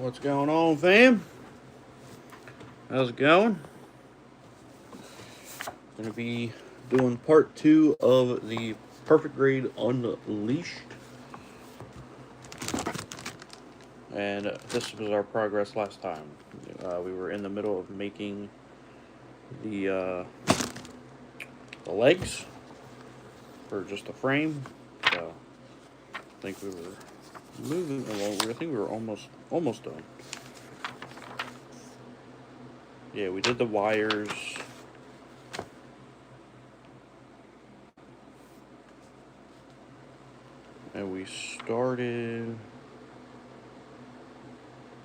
What's going on, fam? How's it going? Going to be doing part 2 of the Perfect Grade Unleashed. And this was our progress last time. We were in the middle of making the legs for just a frame. So I think we were moving along. I think we were almost done. Yeah, we did the wires. And we started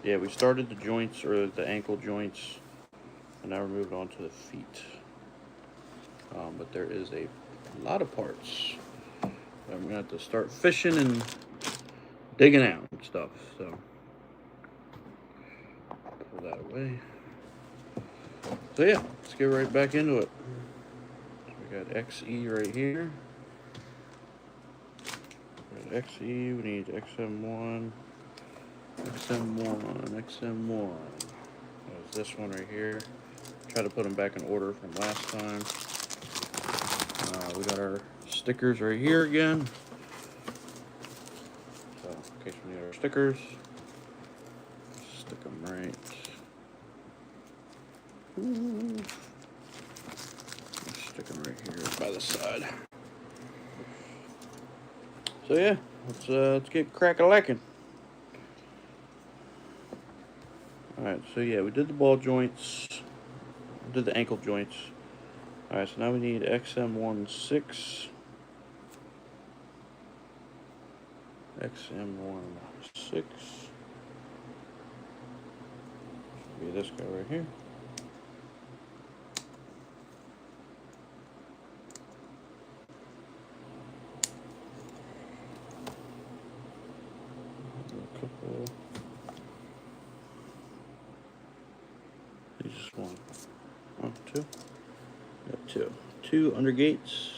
the joints, or the ankle joints, and now we're moving on to the feet. But there is a lot of parts. I'm going to have to start fishing and digging out and stuff, so pull that away. So yeah, let's get right back into it. So we got XE right here. We got XE, we need XM1, XM1. There's this one right here. Try to put them back in order from last time. We got our stickers right here again. So, in case we need our stickers, stick them right. Stick them right here by the side. So yeah, let's get crack-a-lacking. Alright, so yeah, we did the ball joints, did the ankle joints. Alright, so now we need XM16. XM16. Be this guy right here. A couple. Just one. Oh, two. Got two. Two under gates.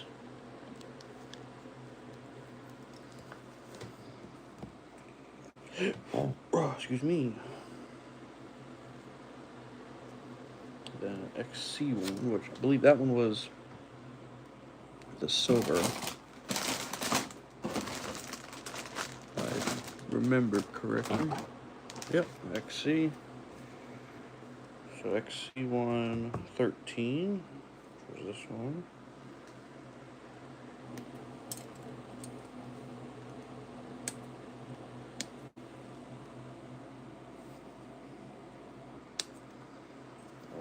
Oh, excuse me. Then XC one, which I believe that one was the silver. If I remember correctly. Yep, XC. So XC1 13 was this one.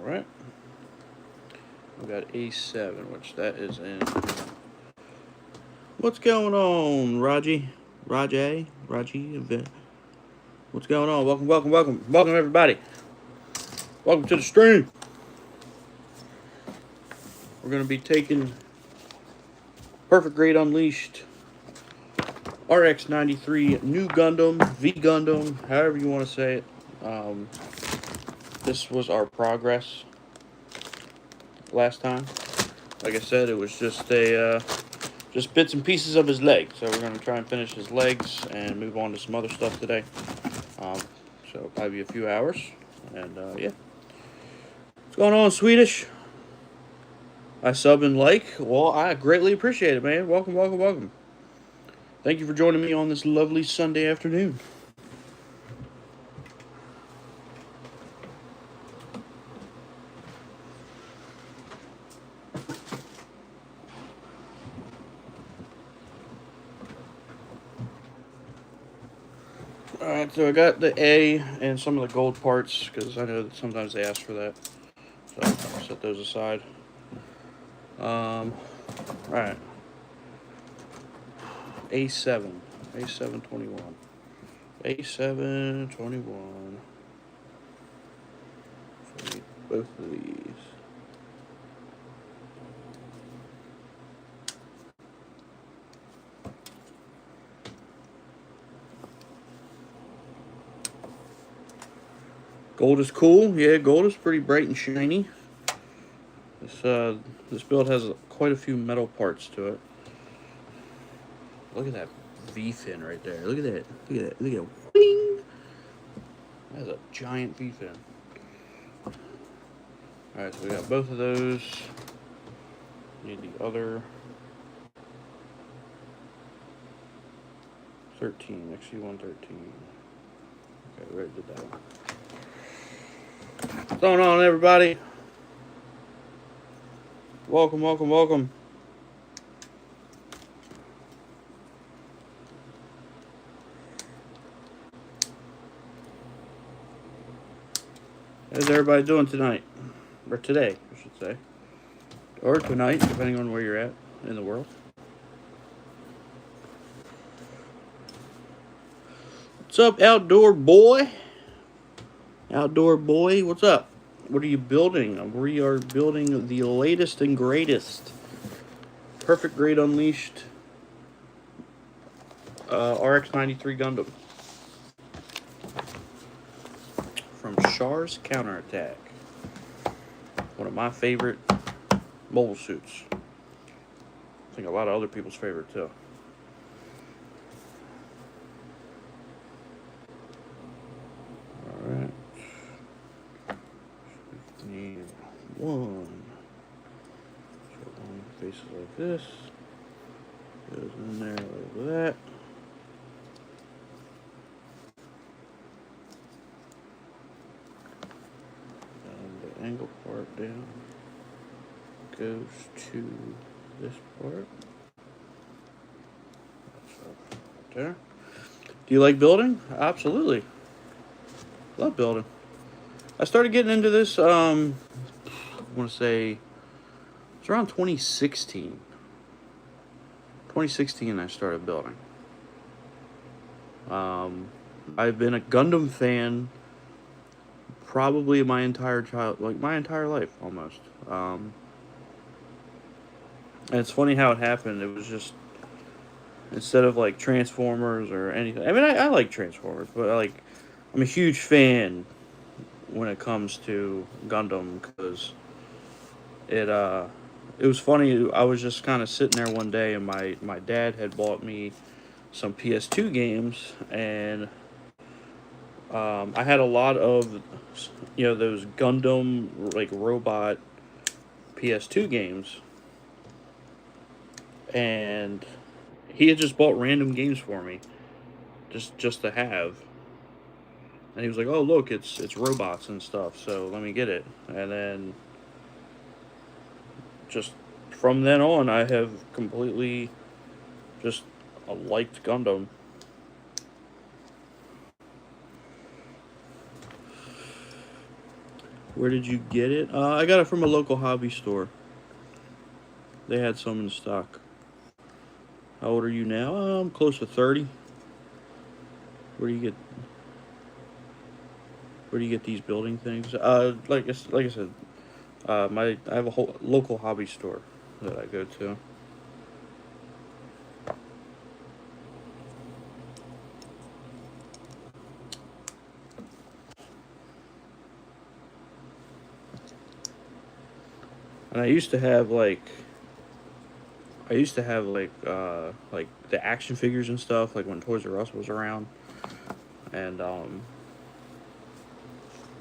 Alright. We got A7, which that is in. What's going on, Raji? Raji? What's going on? Welcome everybody. Welcome to the stream. We're going to be taking Perfect Grade Unleashed, RX-93, New Gundam, V Gundam, however you want to say it. This was our progress last time. Like I said, it was just just bits and pieces of his leg. So we're going to try and finish his legs and move on to some other stuff today. So probably a few hours. And yeah. What's going on, Swedish? I sub and like. Well, I greatly appreciate it, man. Welcome. Thank you for joining me on this lovely Sunday afternoon. Alright, so I got the A and some of the gold parts, because I know that sometimes they ask for that. So I'll set those aside. Alright. A7. A721. A721. So I need both of these. Gold is cool. Yeah, gold is pretty bright and shiny. This build has quite a few metal parts to it. Look at that V fin right there. Look at that. Look at that. Bing! That is a giant V-fin. Alright, so we got both of those. Need the other 13, XC113. Okay, we already did that one. What's going on, everybody? Welcome, welcome, welcome. How's everybody doing tonight? Or today, I should say. Or tonight, depending on where you're at in the world. What's up, outdoor boy? Outdoor boy, what's up? What are you building? We are building the latest and greatest Perfect Grade Unleashed RX-93 Gundam from Char's Counterattack. One of my favorite mobile suits. I think a lot of other people's favorite too. Alright. Need one. So one faces like this. Goes in there like that. And the angle part down goes to this part. So, right there. Do you like building? Absolutely. Love building. I started getting into this, I want to say, it's around 2016. 2016 I started building. I've been a Gundam fan probably my entire my entire life, almost. And it's funny how it happened. It was just, instead of like Transformers or anything. I mean, I like Transformers, but I'm a huge fan when it comes to Gundam, because it was funny. I was just kind of sitting there one day, and my dad had bought me some PS2 games, and I had a lot of, those Gundam, like, robot PS2 games, and he had just bought random games for me, just to have. And he was like, "Oh, look, it's robots and stuff, so let me get it." And then, just from then on, I have completely just liked Gundam. Where did you get it? I got it from a local hobby store. They had some in stock. How old are you now? I'm close to 30. Where do you get these building things? Like I said, I have a whole local hobby store that I go to. And I used to have like the action figures and stuff, like when Toys R Us was around, and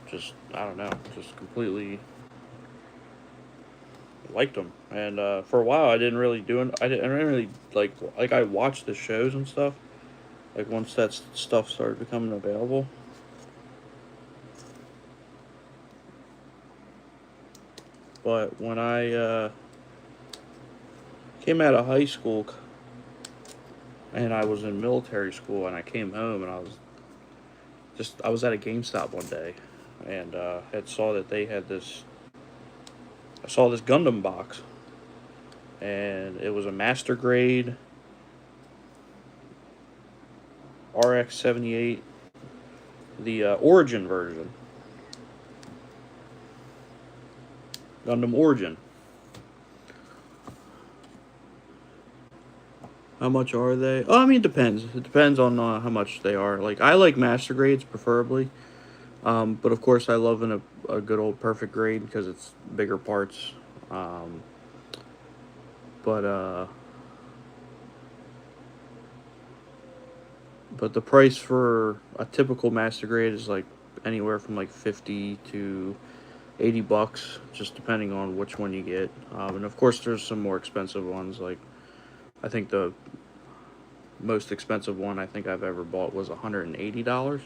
just, I don't know, just completely liked them. And for a while, I didn't really like I watched the shows and stuff. Like once that stuff started becoming available. But when I came out of high school, and I was in military school, and I came home, and I was at a GameStop one day, and had saw that they had this. I saw this Gundam box, and it was a master grade RX-78, the Origin version. Gundam Origin. How much are they? Oh, I mean, it depends. It depends on how much they are. Like, I like master grades, preferably. But, of course, I love a good old perfect grade, because it's bigger parts. But the price for a typical master grade is, like, anywhere from like 50 to 80 bucks, just depending on which one you get. And of course, there's some more expensive ones. Like I think the most expensive one I think I've ever bought was $180,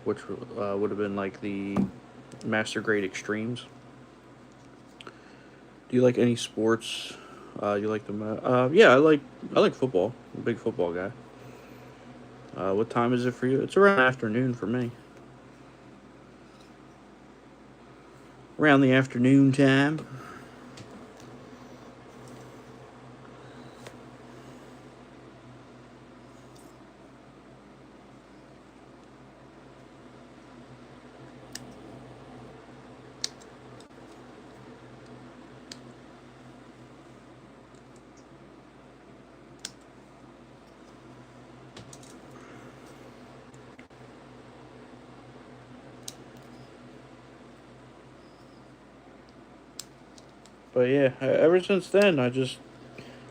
which would have been like the Master Grade Extremes. Do you like any sports? You like the yeah, I like football. I'm a big football guy. What time is it for you? It's around afternoon for me. Around the afternoon time. But yeah, ever since then,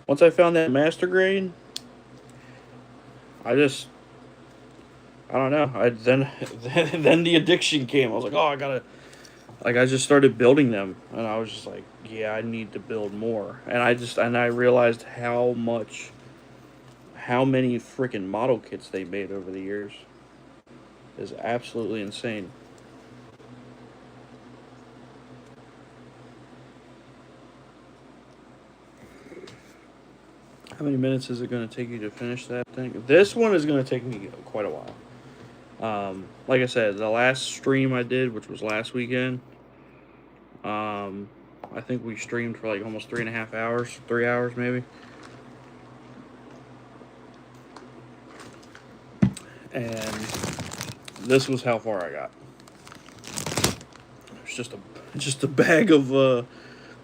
once I found that master grade, I just I don't know. I then then the addiction came. I was like, oh, I gotta like I just started building them, and I was just like, yeah, I need to build more. And I realized how many freaking model kits they made over the years is absolutely insane. How many minutes is it going to take you to finish that thing? This one is going to take me quite a while. Like I said, the last stream I did, which was last weekend, um, I think we streamed for like almost 3.5 hours, 3 hours maybe. And this was how far I got. It's just a bag of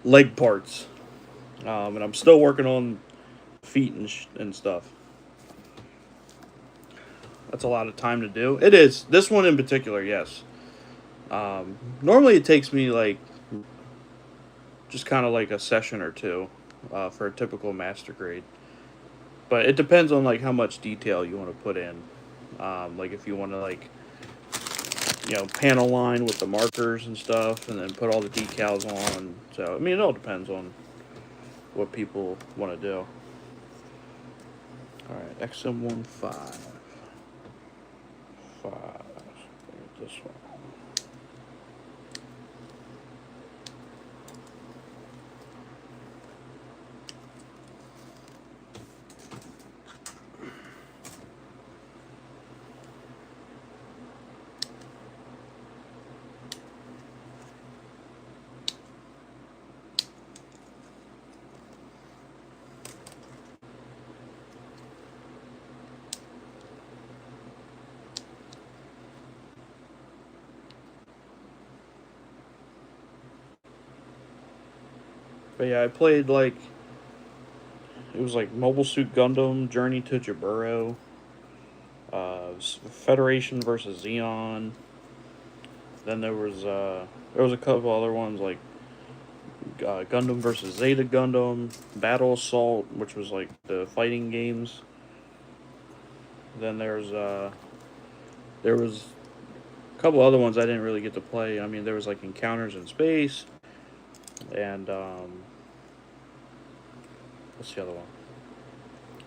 leg parts, and I'm still working on feet and stuff. That's a lot of time to do. It is this one in particular, yes. Normally it takes me like just kind of like a session or two for a typical master grade, but it depends on like how much detail you want to put in. Like if you want to like panel line with the markers and stuff, and then put all the decals on. So I mean, it all depends on what people want to do. All right, XM15. This one. But yeah, I played like it was like Mobile Suit Gundam, Journey to Jaburo, Federation versus Xeon. Then there was a couple other ones like Gundam versus Zeta Gundam, Battle Assault, which was like the fighting games. Then there was a couple other ones I didn't really get to play. I mean, there was like Encounters in Space, and what's the other one?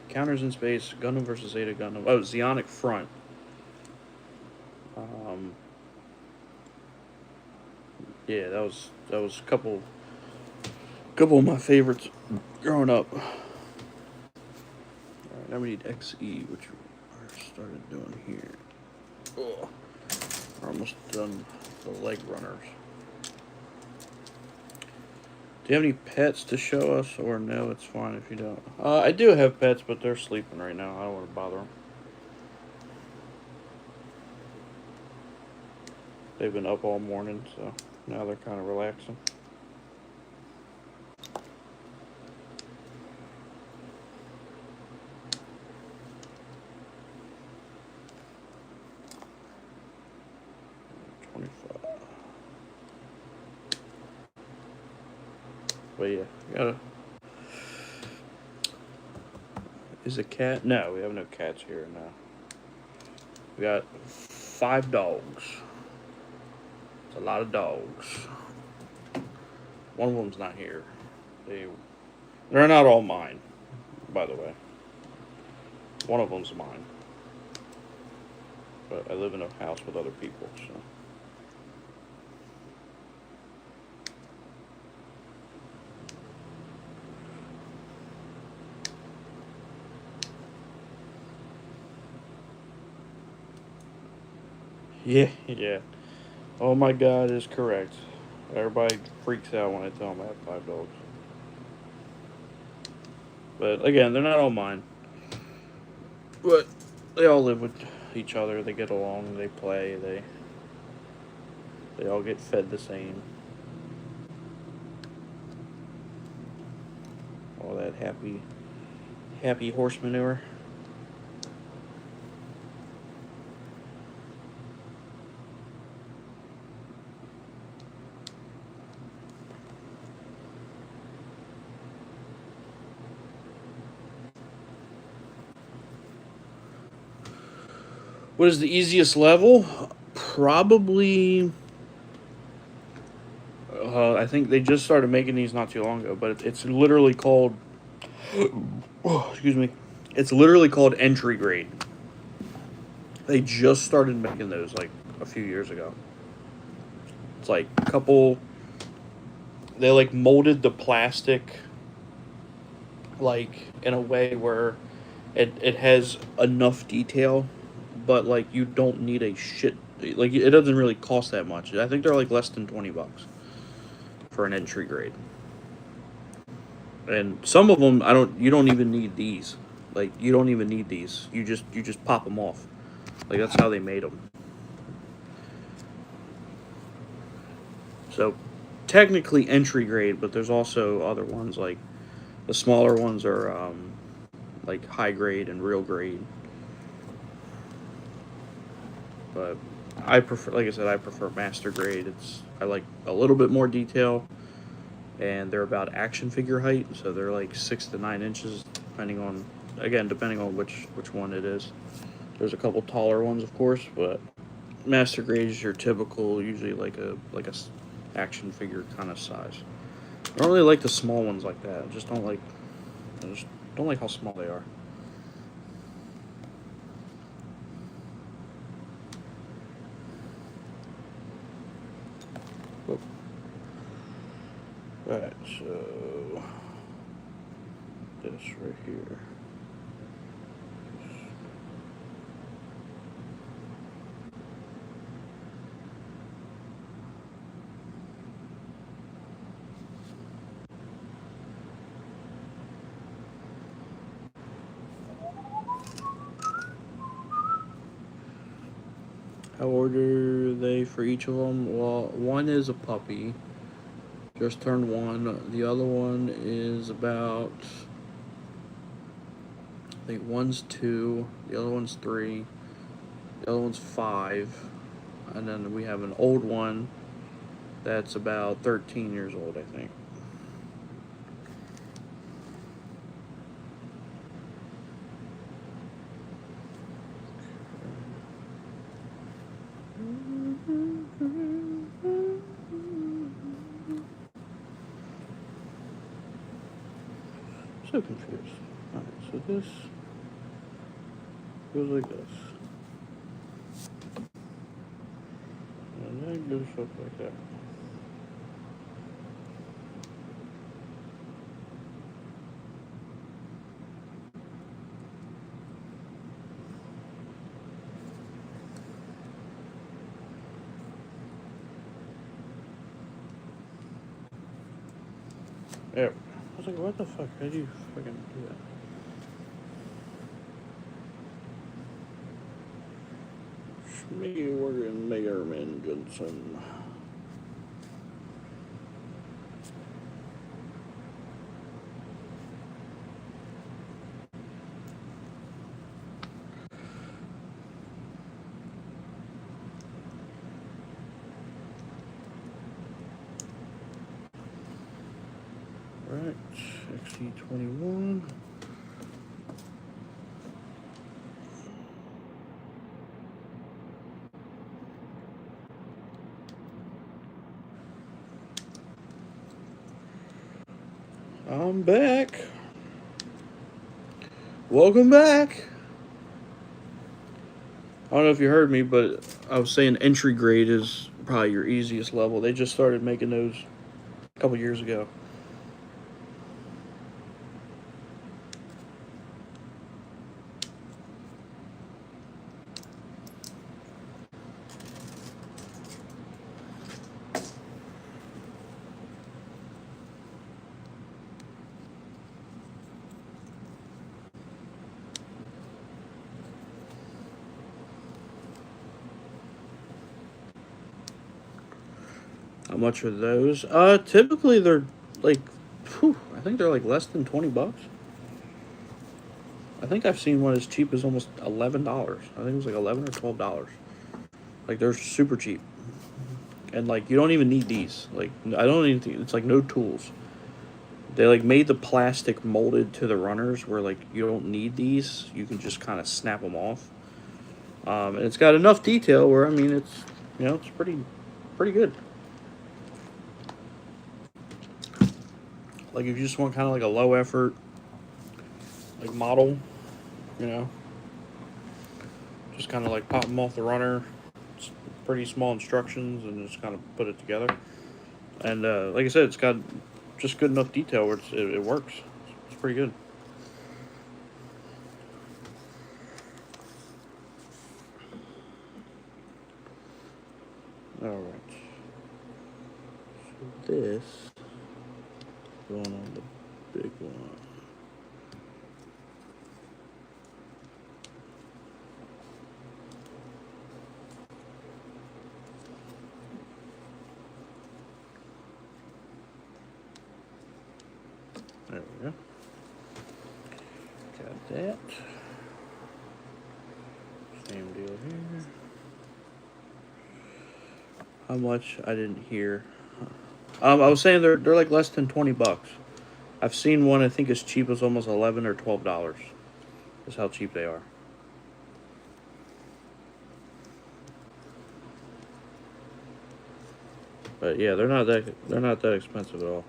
Encounters in Space, Gundam versus Zeta Gundam. Oh, Zeonic Front. Um, yeah, that was a couple of my favorites growing up. All right, now we need XE, which I started doing here. Oh, we're almost done the leg runners. Do you have any pets to show us, or no? It's fine if you don't. I do have pets, but they're sleeping right now. I don't want to bother them. They've been up all morning, so now they're kind of relaxing. But yeah, gotta. Is a cat? No, we have no cats here now. We got 5 dogs. It's a lot of dogs. One of them's not here. They're not all mine, by the way. One of them's mine. But I live in a house with other people, so. Yeah, yeah. Oh my God is correct. Everybody freaks out when I tell them I have 5 dogs. But again, they're not all mine. But they all live with each other. They get along. They play. They all get fed the same. All that happy horse manure. What is the easiest level? Probably. I think they just started making these not too long ago, but it's literally called. Oh, excuse me. It's literally called entry grade. They just started making those like a few years ago. It's like a couple. They like molded the plastic like in a way where it has enough detail, but like you don't need a shit. Like it doesn't really cost that much. I think they're like less than $20 for an entry grade. And some of them, you don't even need these. Like you don't even need these. You just pop them off. Like that's how they made them. So technically entry grade, but there's also other ones like the smaller ones are like high grade and real grade. But I prefer, like I said, I prefer master grade. I like a little bit more detail, and they're about action figure height, so they're like 6 to 9 inches, depending on which one it is. There's a couple taller ones, of course, but master grade is your typical, usually like a action figure kind of size. I don't really like the small ones like that. I just don't like how small they are. Alright, so this right here. How old are they for each of them? Well, one is a puppy. Just turned 1. The other one is about, I think one's 2, the other one's 3, the other one's 5, and then we have an old one that's about 13 years old, I think. So confused. Alright, so this goes like this. And that goes up like that. There. I was like, what the fuck? How do you fucking do that? Schmeagorgan Mayorman Johnson. Right, XC21. I'm back. Welcome back. I don't know if you heard me, but I was saying entry grade is probably your easiest level. They just started making those a couple years ago. How much are those? Typically they're like, I think they're like less than $20. I think I've seen one as cheap as almost $11. I think it was like $11 or $12. Like they're super cheap, and like you don't even need these. Like I don't even think it's like no tools. They like made the plastic molded to the runners where like you don't need these. You can just kind of snap them off. And it's got enough detail where I mean it's it's pretty good. Like if you just want kind of like a low effort like model, you know, just kind of like pop them off the runner. It's pretty small instructions and just kind of put it together. And like I said, it's got just good enough detail where it works. It's pretty good. All right. So this going on the big one. There we go. Got that. Same deal here. How much? I didn't hear. I was saying they're like less than $20. I've seen one I think as cheap as almost $11 or $12. That's how cheap they are. But yeah, they're not that expensive at all.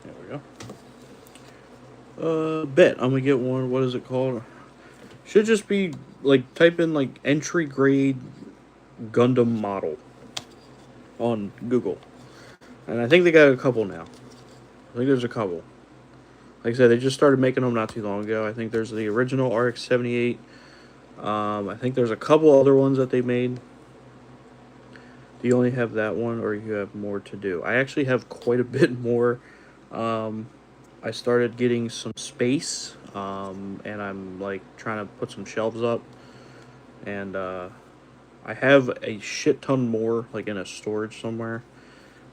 There we go. Bet I'm gonna get one. What is it called? Should just be like type in like entry grade Gundam model on Google, and I think they got a couple now. I think there's a couple. Like I said, they just started making them not too long ago. I think there's the original RX-78. I think there's a couple other ones that they made. Do you only have that one, or you have more to do? I actually have quite a bit more. Um, I started getting some space, and I'm like trying to put some shelves up, and I have a shit ton more like in a storage somewhere.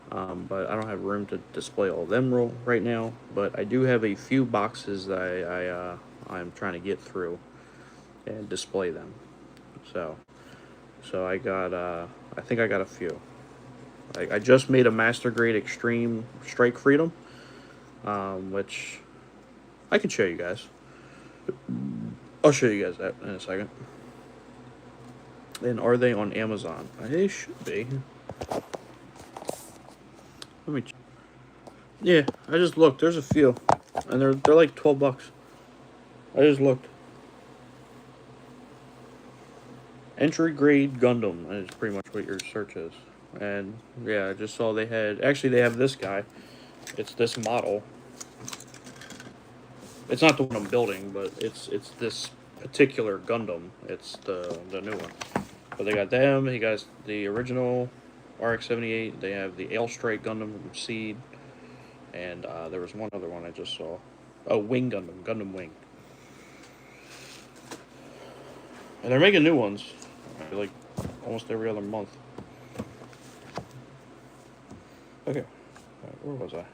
But I don't have room to display all of them right now. But I do have a few boxes that I'm trying to get through and display them. So I got I think I got a few. I just made a Master Grade Extreme Strike Freedom, which I can show you guys. I'll show you guys that in a second. And are they on Amazon? They should be. Let me. Yeah, I just looked. There's a few, and they're like $12. I just looked. Entry grade Gundam is pretty much what your search is. And yeah, I just saw they have this guy. It's this model. It's not the one I'm building, but it's this particular Gundam. It's the new one. But they got them. He got the original RX-78. They have the Strike Gundam from Seed, and there was one other one I just saw. Oh, Wing Gundam, Gundam Wing. And they're making new ones, like almost every other month. Okay, where was I?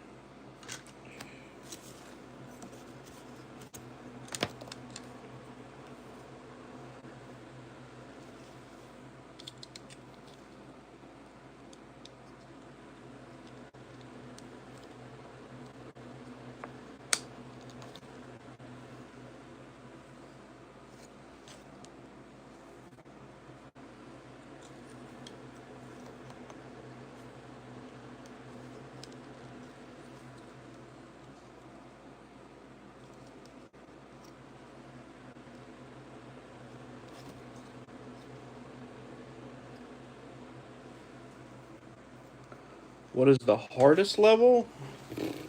What is the hardest level?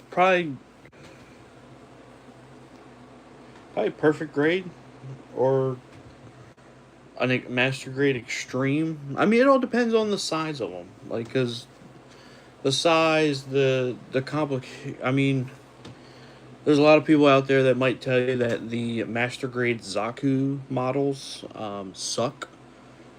Probably, probably perfect grade, or I think master grade extreme. I mean, it all depends on the size of them. Like, cause the size, the complicate. I mean, there's a lot of people out there that might tell you that the master grade Zaku models suck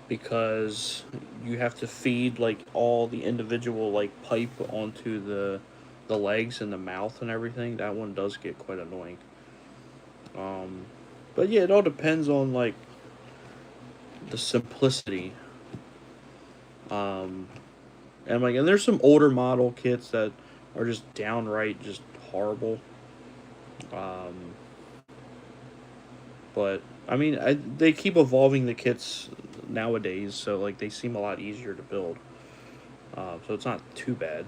because you have to feed like all the individual like pipe onto the legs and the mouth and everything. That one does get quite annoying. Um, but yeah, it all depends on like the simplicity. Um, and there's some older model kits that are just downright just horrible. Um, but I mean, they keep evolving the kits nowadays, so like they seem a lot easier to build. So it's not too bad.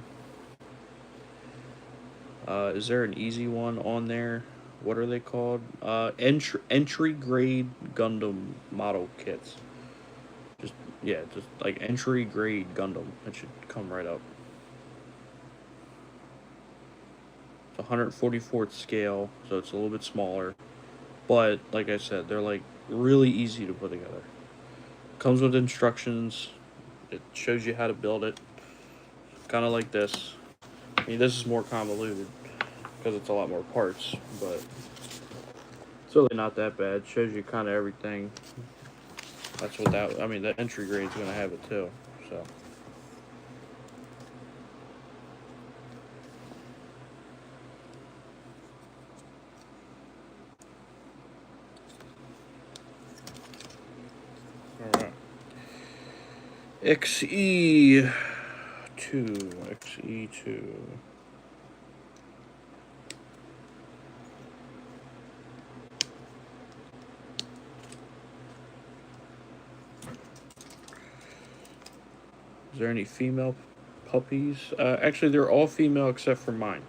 Is there an easy one on there? What are they called? Entry grade Gundam model kits. Just yeah, just like entry grade Gundam. It should come right up. It's 144th scale, so it's a little bit smaller. But like I said, they're like really easy to put together. Comes with instructions. It shows you how to build it. Kind of like this. I mean, this is more convoluted because it's a lot more parts, but it's really not that bad. Shows you kind of everything. That's what that. I mean, the entry grade's gonna have it too. So. All right. XE2. XE2. Is there any female puppies? Actually, they're all female except for mine.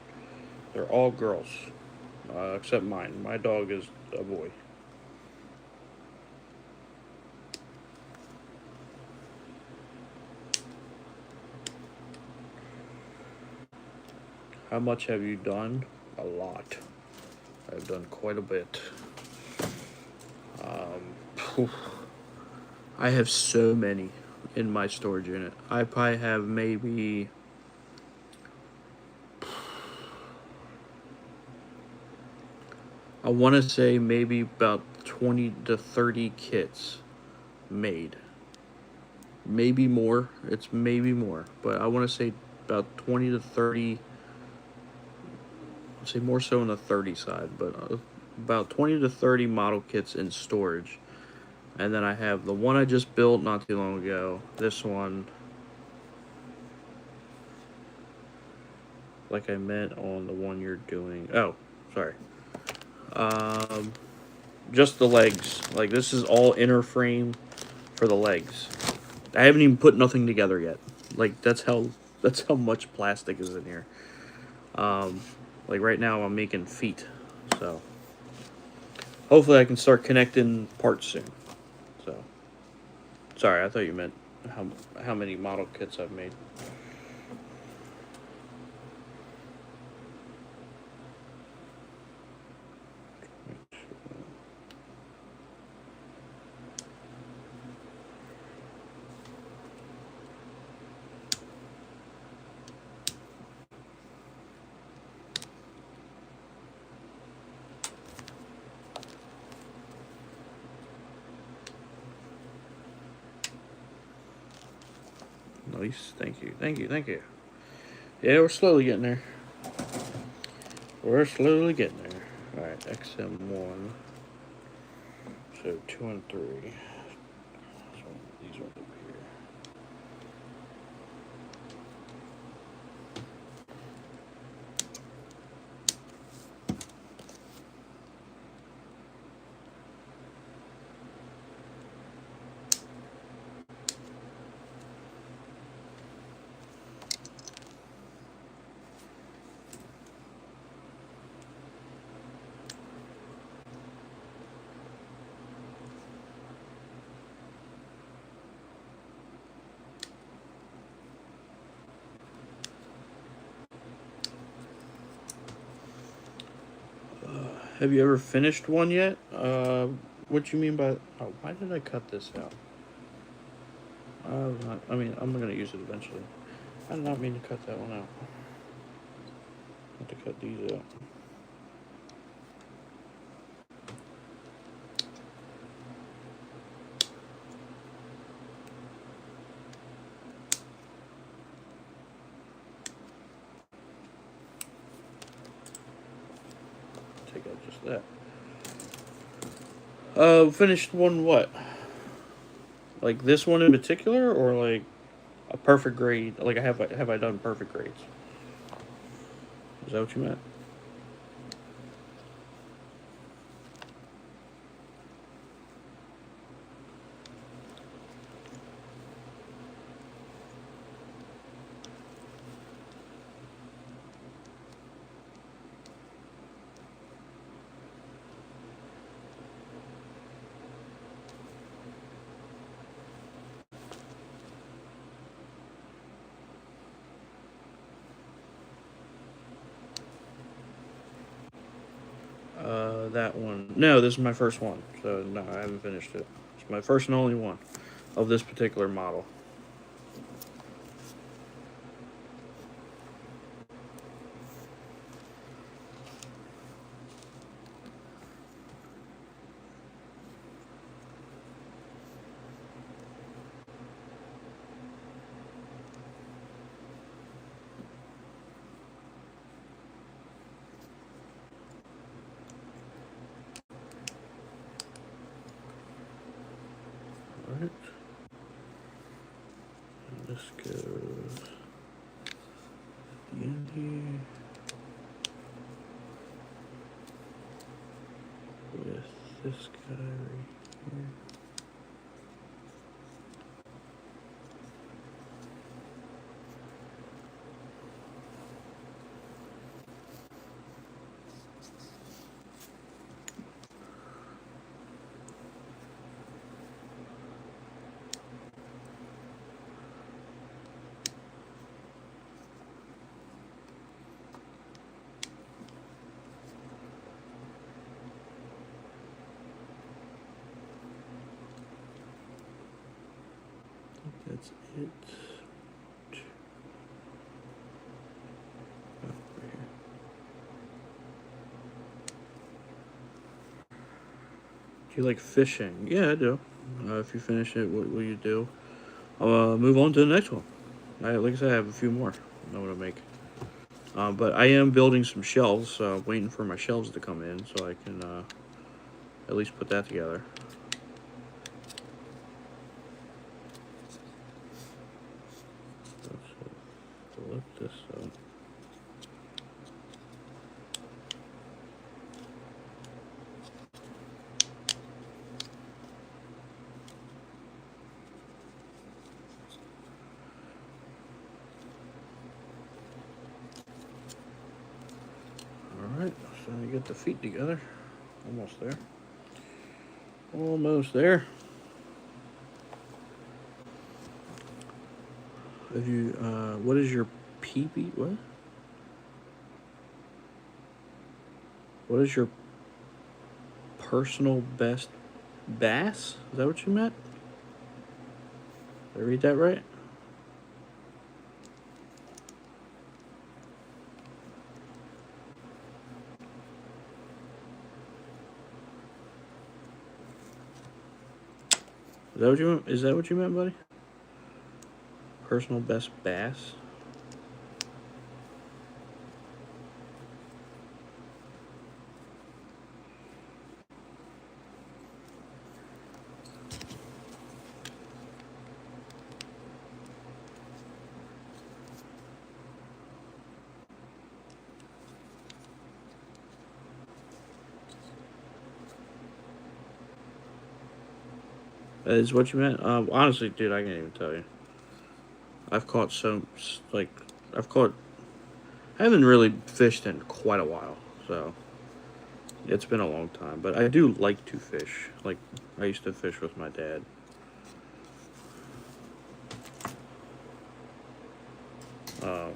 They're all girls, except mine. My dog is a boy. How much have you done? A lot. I've done quite a bit. I have so many in my storage unit. I probably have maybe I want to say maybe about 20 to 30 kits made. Maybe more. It's maybe more, but I want to say about 20 to 30. I'd say more so on the 30 side, but about 20 to 30 model kits in storage. And then I have the one I just built not too long ago. This one, like I meant on the one you're doing. Oh, sorry. Um, just the legs. Like this is all inner frame for the legs. I haven't even put nothing together yet. Like that's how much plastic is in here. Um, like right now I'm making feet, so hopefully I can start connecting parts soon. So sorry, I thought you meant how many model kits I've made. At least, thank you, thank you, thank you. Yeah, we're slowly getting there. We're slowly getting there. Alright, XM1. So 2 and 3. So these ones over here. Have you ever finished one yet? What you mean by... Oh, why did I cut this out? I mean, I'm going to use it eventually. I did not mean to cut that one out. I have to cut these out. Take out just that. Finished one what? Like this one in particular, or like a perfect grade? Like have I done perfect grades? Is that what you meant? That one. No, this is my first one. So no, I haven't finished it. It's my first and only one of this particular model. Alright. And this goes in here with this guy right here. That's it. Oh, right here. Do you like fishing? Yeah, I do. If you finish it, what will you do? I'll move on to the next one. Like I said, I have a few more I want to make. But I am building some shelves, waiting for my shelves to come in so I can at least put that together. Let's lift this up. Alright, so I get the feet together. Almost there. Almost there. If you, what is your PB? What? What is your personal best bass? Is that what you meant? Did I read that right? Is that what you meant? Is that what you meant, buddy? Personal best bass. Is what you meant? Honestly, dude, I can't even tell you. I've caught so, like, I've caught, I haven't really fished in quite a while, so it's been a long time. But I do like to fish. Like, I used to fish with my dad. Um,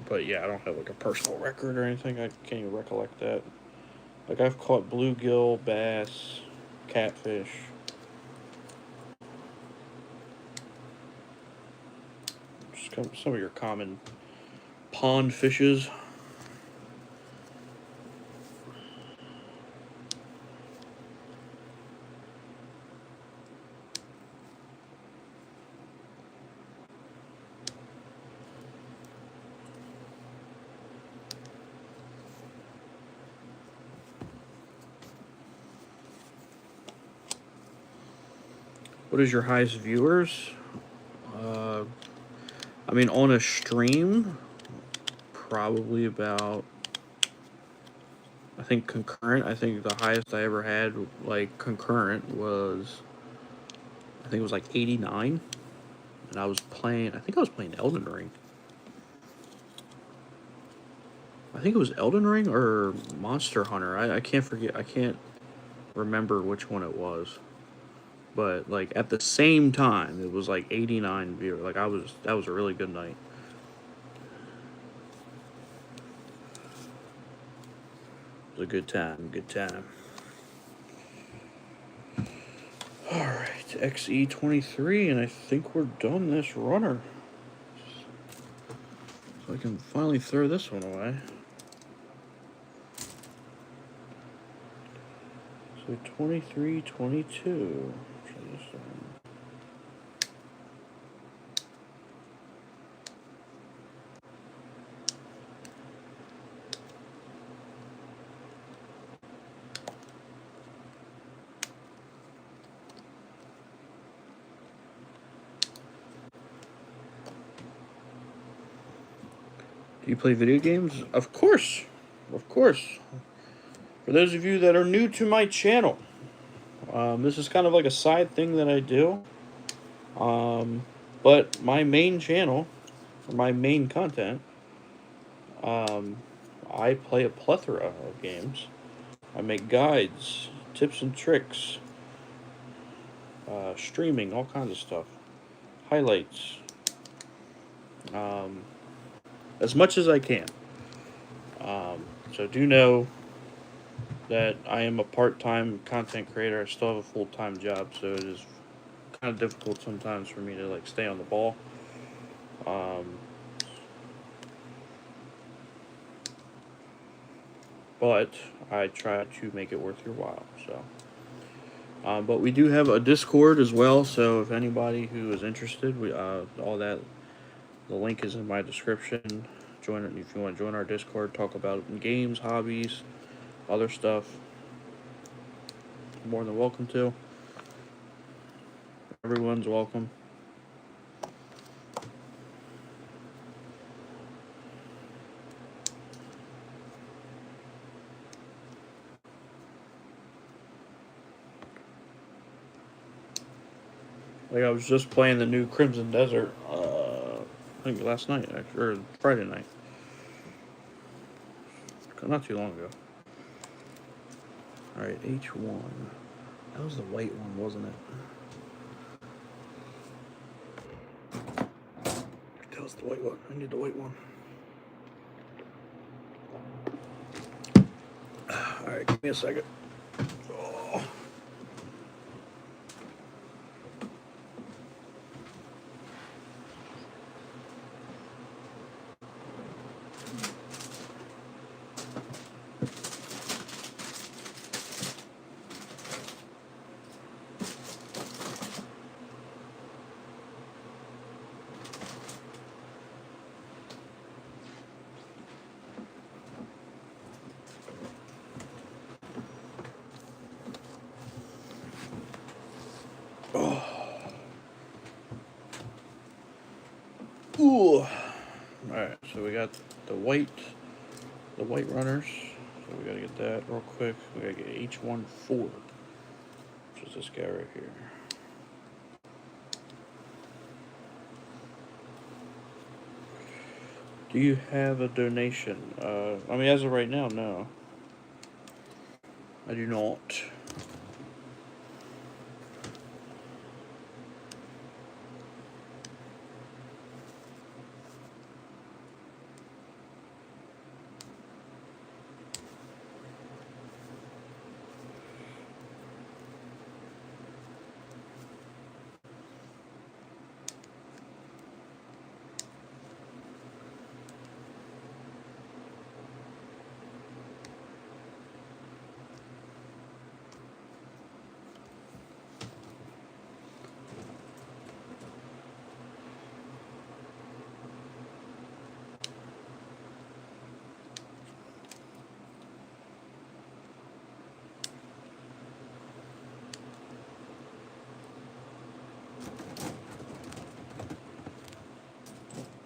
but yeah, I don't have like a personal record or anything. I can't even recollect that. Like, I've caught bluegill, bass, catfish. Just some of your common pond fishes. What is your highest viewers? Uh, I mean, on a stream, probably about, I think concurrent. I think the highest I ever had, like, concurrent was, I think it was like 89. And I think I was playing Elden Ring. I think it was Elden Ring or Monster Hunter. I can't forget. I can't remember which one it was. But, like, at the same time, it was like 89 viewers. Like, that was a really good night. It was a good time, good time. Alright, XE-93, and I think we're done this runner. So I can finally throw this one away. So 23, 22. Do you play video games? Of course. Of course. For those of you that are new to my channel, this is kind of like a side thing that I do. But my main channel, or my main content, I play a plethora of games. I make guides, tips and tricks, streaming, all kinds of stuff, highlights, as much as I can. So do know that I am a part-time content creator. I still have a full-time job, so it is kind of difficult sometimes for me to, like, stay on the ball. But I try to make it worth your while. So, but we do have a Discord as well. So if anybody who is interested, all that, the link is in my description. Join it if you want to join our Discord. Talk about games, hobbies, other stuff. More than welcome to. Everyone's welcome. Like, I was just playing the new Crimson Desert, I think last night, actually, or Friday night. Not too long ago. Alright, H1. That was the white one, wasn't it? That was the white one. I need the white one. Alright, give me a second. Oh. got the white runners. So we gotta get that real quick. We gotta get H14, which is this guy right here. Do you have a donation? I mean, as of right now, no. I do not.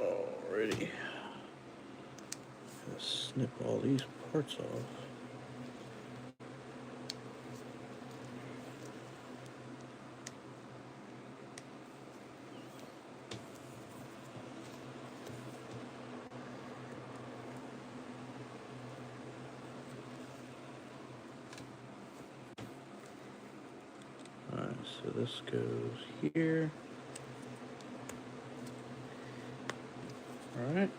Alrighty. Let's snip all these parts off. Alright, so this goes here. Alright.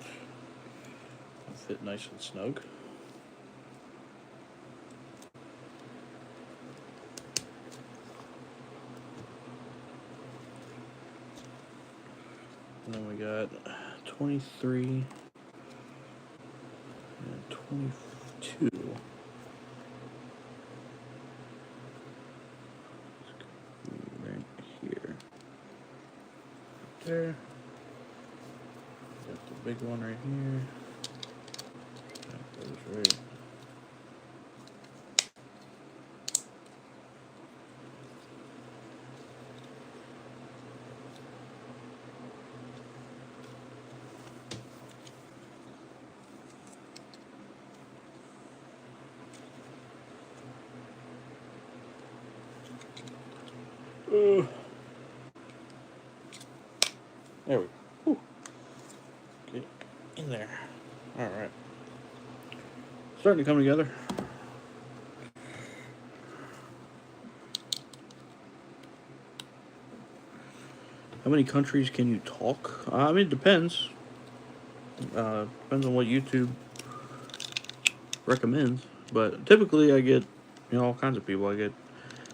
Fit nice and snug. And then we got 23 and 22. Right here. There. Got the big one right here. That goes right. There we go. Whew. Get in there. Alright. Starting to come together. How many countries can you talk? I mean, it depends. Depends on what YouTube recommends. But typically I get, all kinds of people. I get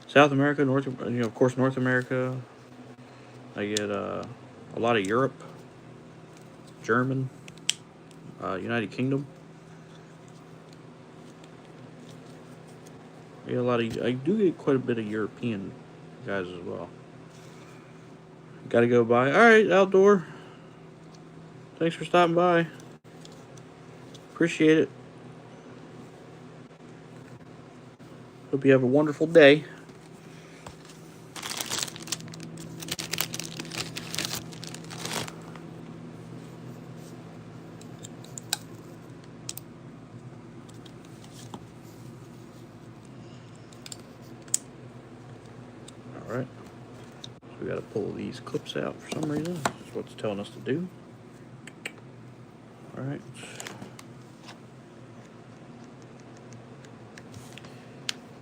South America, of course, North America. I get a lot of Europe, German, United Kingdom. I do get quite a bit of European guys as well. Gotta go by. Alright, Outdoor. Thanks for stopping by. Appreciate it. Hope you have a wonderful day. Alright. So we gotta pull these clips out for some reason. That's what it's telling us to do. Alright.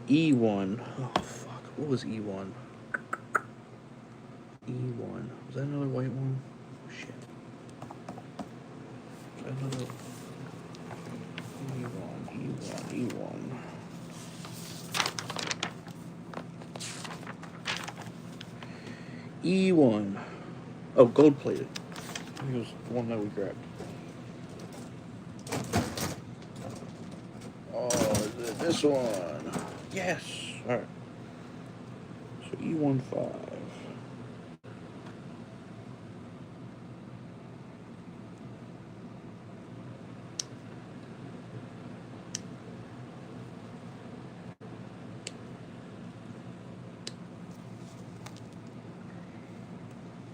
E1. Oh, fuck. What was E1? E1. Was that another white one? Shit. Was that another... E1. E1. Oh, gold plated. I think it was the one that we grabbed. Oh, is it this one? Yes. Alright. So E15.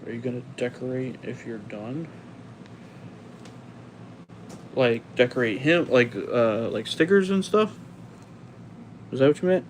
Are you gonna decorate if you're done? like decorate him, like stickers and stuff. Is that what you meant?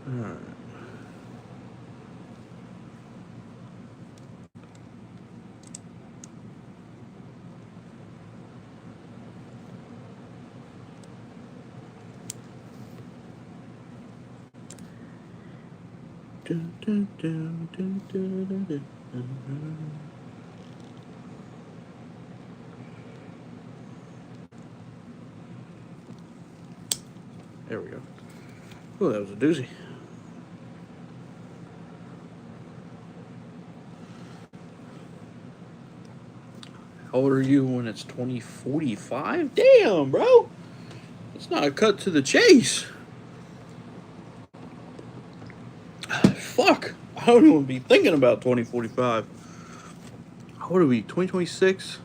Alright. Dun, dun, dun, dun, dun, dun, dun, dun. There we go. Oh, that was a doozy. How old are you when it's 2045? Damn, bro. It's not a cut to the chase. Fuck. I don't even be thinking about 2045. What are we, 2026?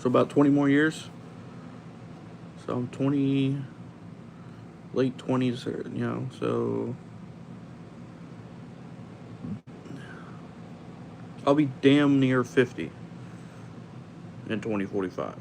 So about 20 more years. So I'm 20, late 20s, so I'll be damn near 50 in 2045.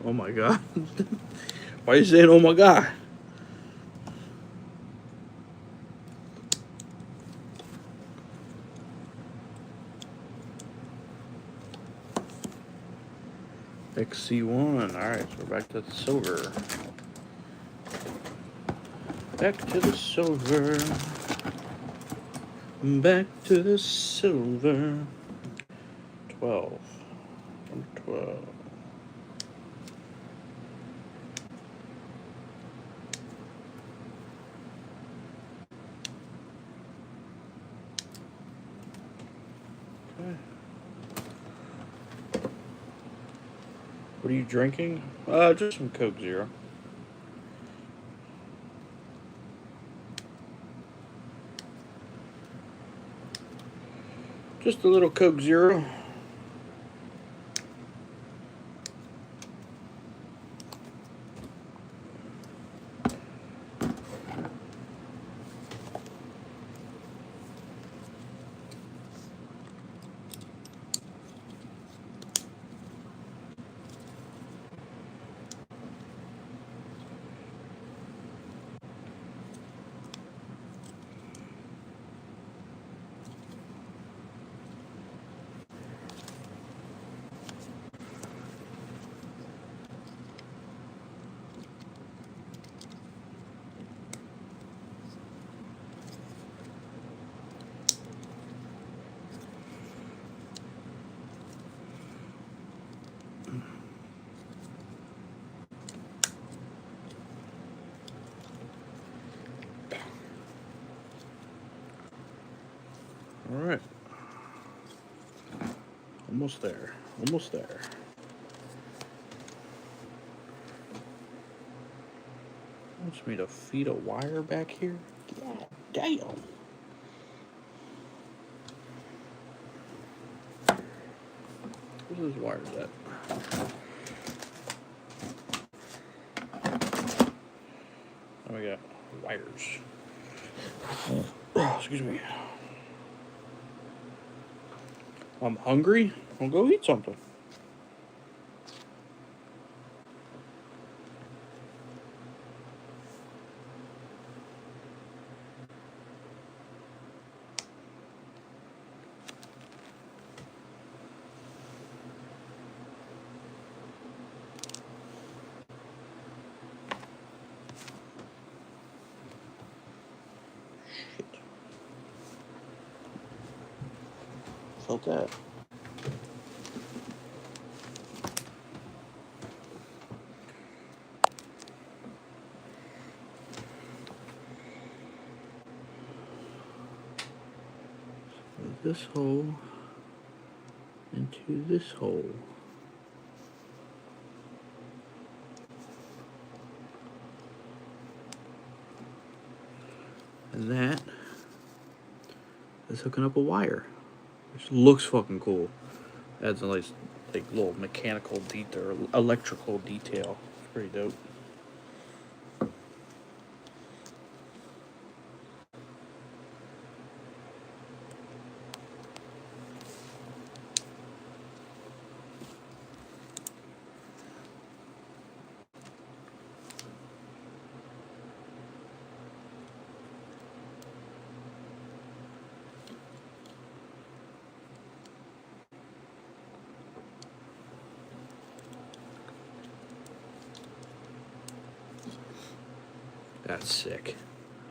Oh my god. Why are you saying, oh my god? XC1. Alright, so we're back to the silver. Back to the silver. Back to the silver. 12. 12. Okay. What are you drinking? Just some Coke Zero. Just a little Coke Zero. Alright. Almost there. Almost there. Wants me to feed a wire back here? God damn. Where's those wires at? we got wires. Excuse me. I'm hungry. I'll go eat something. Felt that. This hole into this hole. And that is hooking up a wire, which looks fucking cool. Adds a nice, like, little mechanical detail, or electrical detail. It's pretty dope. That's sick.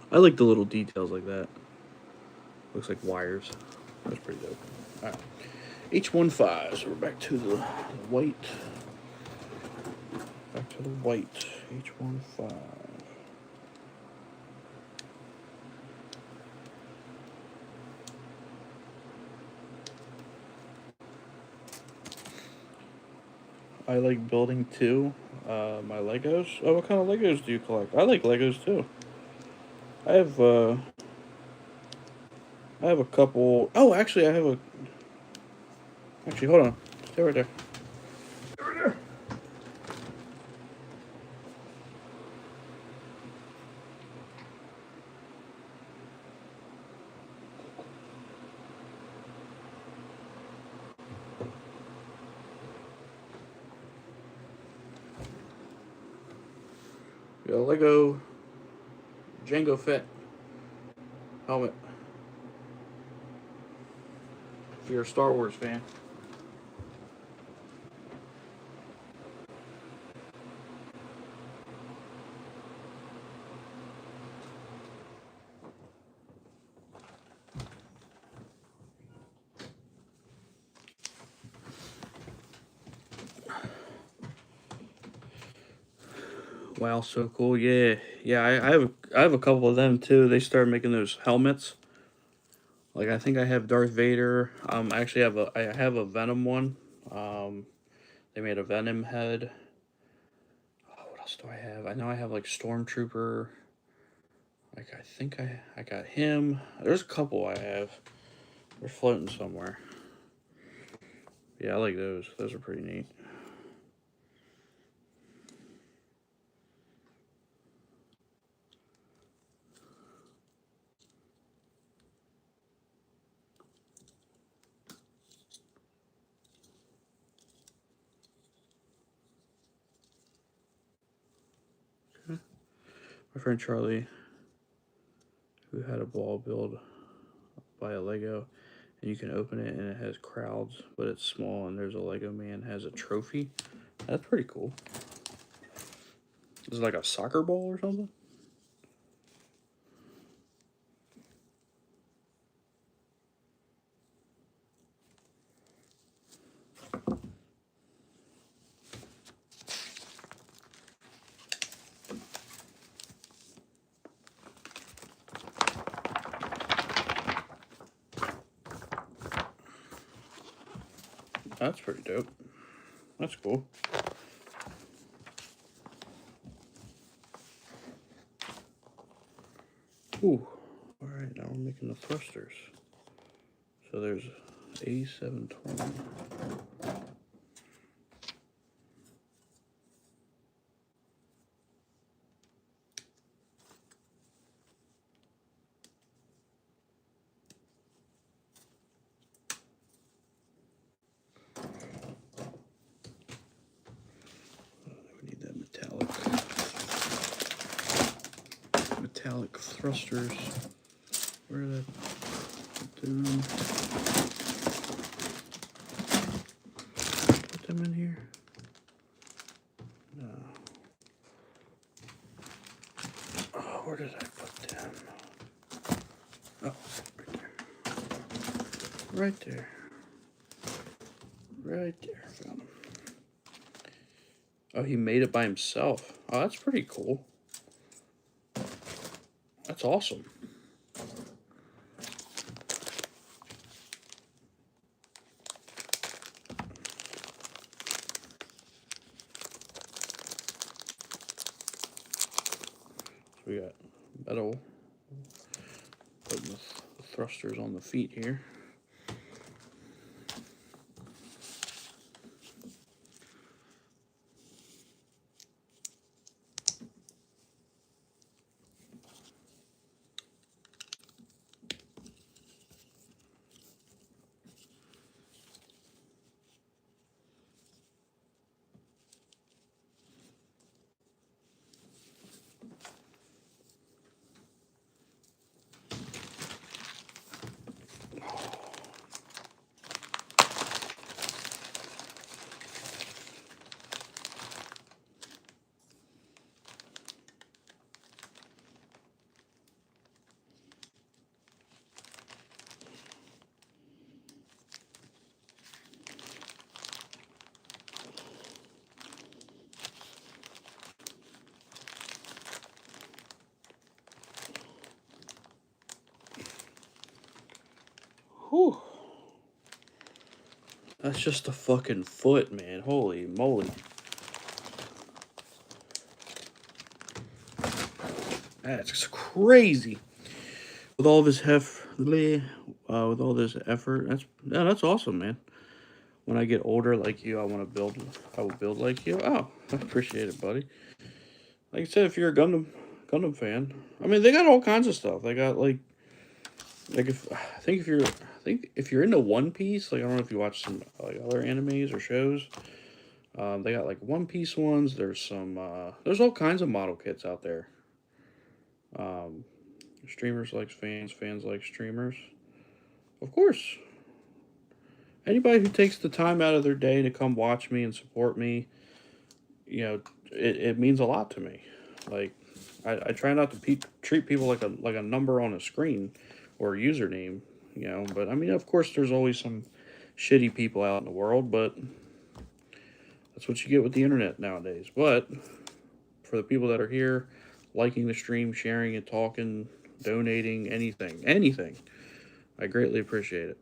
I like the little details like that. Looks like wires. That's pretty dope. Alright. H15. So we're back to the white. Back to the white. H15. I like building too. My Legos. Oh, what kind of Legos do you collect? I like Legos too. I have a couple. Oh, actually, I have a. Actually, hold on. Stay right there. Stay right there. We got a Lego Jango Fett helmet. If you're a Star Wars fan. Wow, so cool. Yeah. Yeah, I have a couple of them too. They started making those helmets. Like, I think I have Darth Vader. I actually have a Venom one. They made a Venom head. Oh, what else do I have? I know I have like Stormtrooper. Like, I think I got him. There's a couple I have. They're floating somewhere. Yeah, I like those. Those are pretty neat. Okay. My friend Charlie, who had a ball build by a Lego, and you can open it and it has crowds, but it's small, and there's a Lego man has a trophy. That's pretty cool. Is it like a soccer ball or something? That's pretty dope. That's cool. Ooh. Alright, now we're making the thrusters. So there's A720. metallic thrusters. Where did I put them? Put them in here? No. Oh, where did I put them? Oh, right there. Right there. Found them. Oh, he made it by himself. Oh, that's pretty cool. That's awesome. So we got metal, putting the thrusters on the feet here. Whew. That's just a fucking foot, man. Holy moly. That's crazy. With all this with all this effort, that's awesome, man. When I get older like you, I will build like you. Oh, I appreciate it, buddy. Like I said, if you're a Gundam fan, I mean, they got all kinds of stuff. They got like if you're into One Piece, like I don't know if you watch some like other animes or shows. They got like One Piece ones. There's there's all kinds of model kits out there. Streamers like fans, fans like streamers. Of course. Anybody who takes the time out of their day to come watch me and support me, you know, it means a lot to me. Like, I try not to treat people like a number on a screen or a username, you know. But I mean, of course, there's always some shitty people out in the world, but that's what you get with the internet nowadays. But for the people that are here, liking the stream, sharing it, talking, donating, anything, I greatly appreciate it.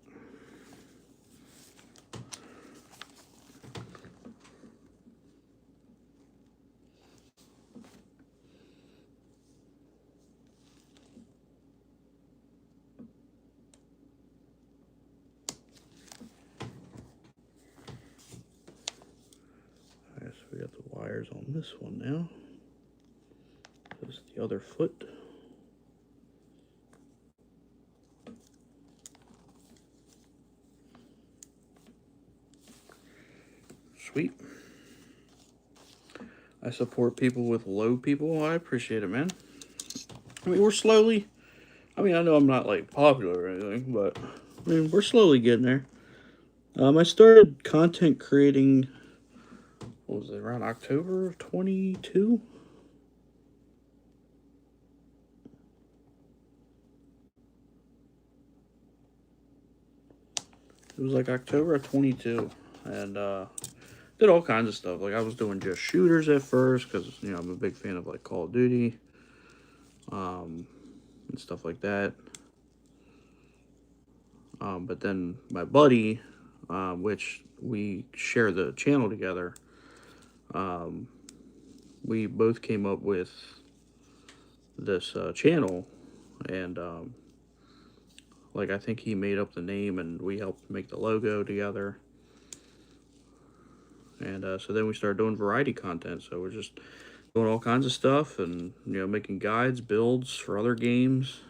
Alright, so we got the wires on this one now. This is the other foot. Sweet. I support people with low people. I appreciate it, man. I mean, we're slowly... I mean, I know I'm not, like, popular or anything, but... I mean, we're slowly getting there. I started content creating... What was it, around October of 22? It was, like, October of 22. And, did all kinds of stuff. Like, I was doing just shooters at first, because, you know, I'm a big fan of, like, Call of Duty. And stuff like that. But then my buddy, which we share the channel together, we both came up with this channel, and like I think he made up the name, and we helped make the logo together. And so then we started doing variety content. So we're just doing all kinds of stuff, and you know, making guides, builds for other games.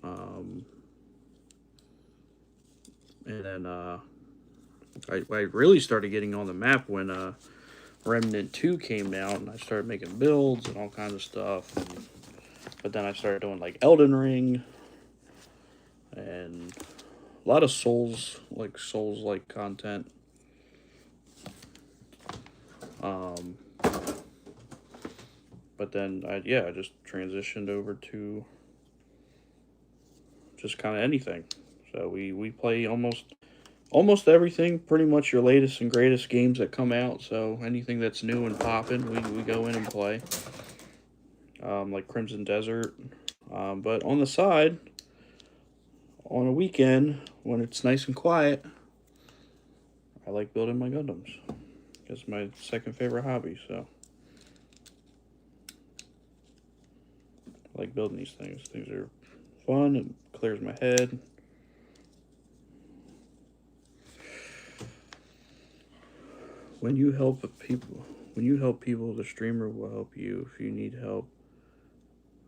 And then I really started getting on the map when Remnant 2 came out, and I started making builds and all kinds of stuff. But then I started doing like Elden Ring and a lot of Souls-like content. But then I just transitioned over to just kind of anything. So we play almost everything, pretty much your latest and greatest games that come out. So anything that's new and popping, we go in and play. Like Crimson Desert. But on the side, on a weekend, when it's nice and quiet, I like building my Gundams. It's my second favorite hobby, so I like building these things. Things are fun, it clears my head. When you help people, the streamer will help you. If you need help,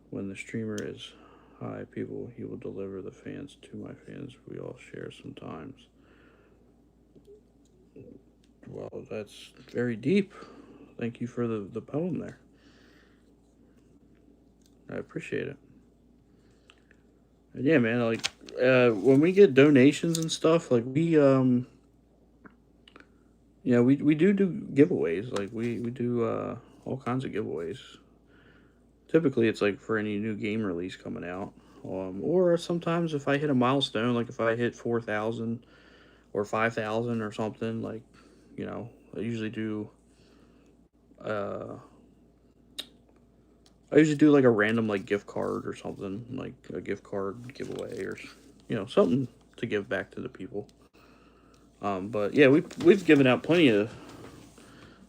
when the streamer is high, he will deliver the fans to my fans. We all share sometimes. Well, that's very deep. Thank you for the poem there. I appreciate it. And yeah, man, like when we get donations and stuff, like we do giveaways. Like we do all kinds of giveaways. Typically, it's like for any new game release coming out, or sometimes if I hit a milestone, like if I hit 4,000 or 5,000 or something, like I usually do. I usually do like a random like gift card or something, like a gift card giveaway or something to give back to the people. But yeah, we've given out plenty of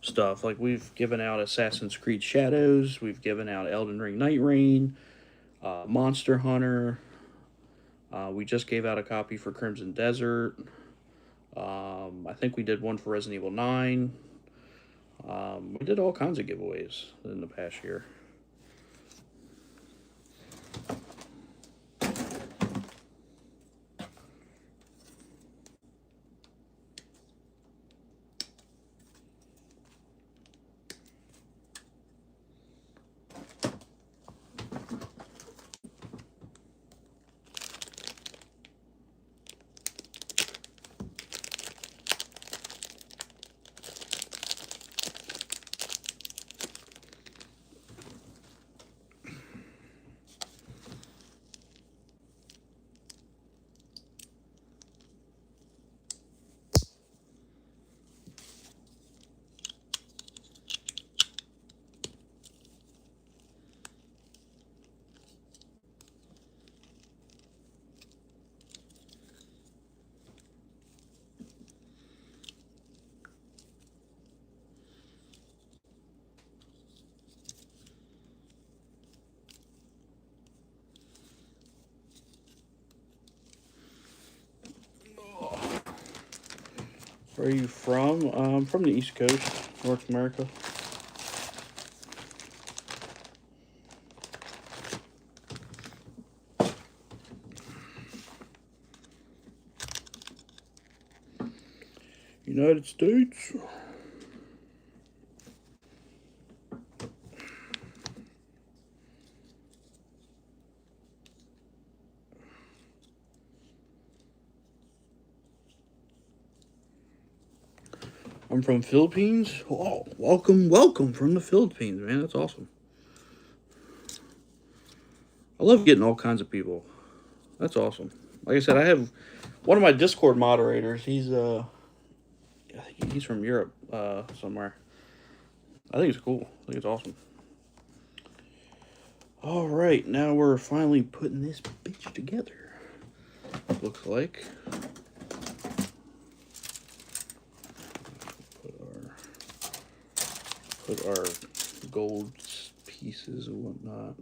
stuff. Like we've given out Assassin's Creed Shadows, we've given out Elden Ring Night Rain, Monster Hunter. We just gave out a copy for Crimson Desert. I think we did one for Resident Evil 9. We did all kinds of giveaways in the past year. Where are you from? I'm from the East Coast, North America. United States. I'm from Philippines. Oh, welcome from the Philippines, man. That's awesome. I love getting all kinds of people. That's awesome. Like I said, I have one of my Discord moderators. I think he's from Europe somewhere. I think it's cool. I think it's awesome. All right, now we're finally putting this bitch together. Looks like. Put our gold pieces and whatnot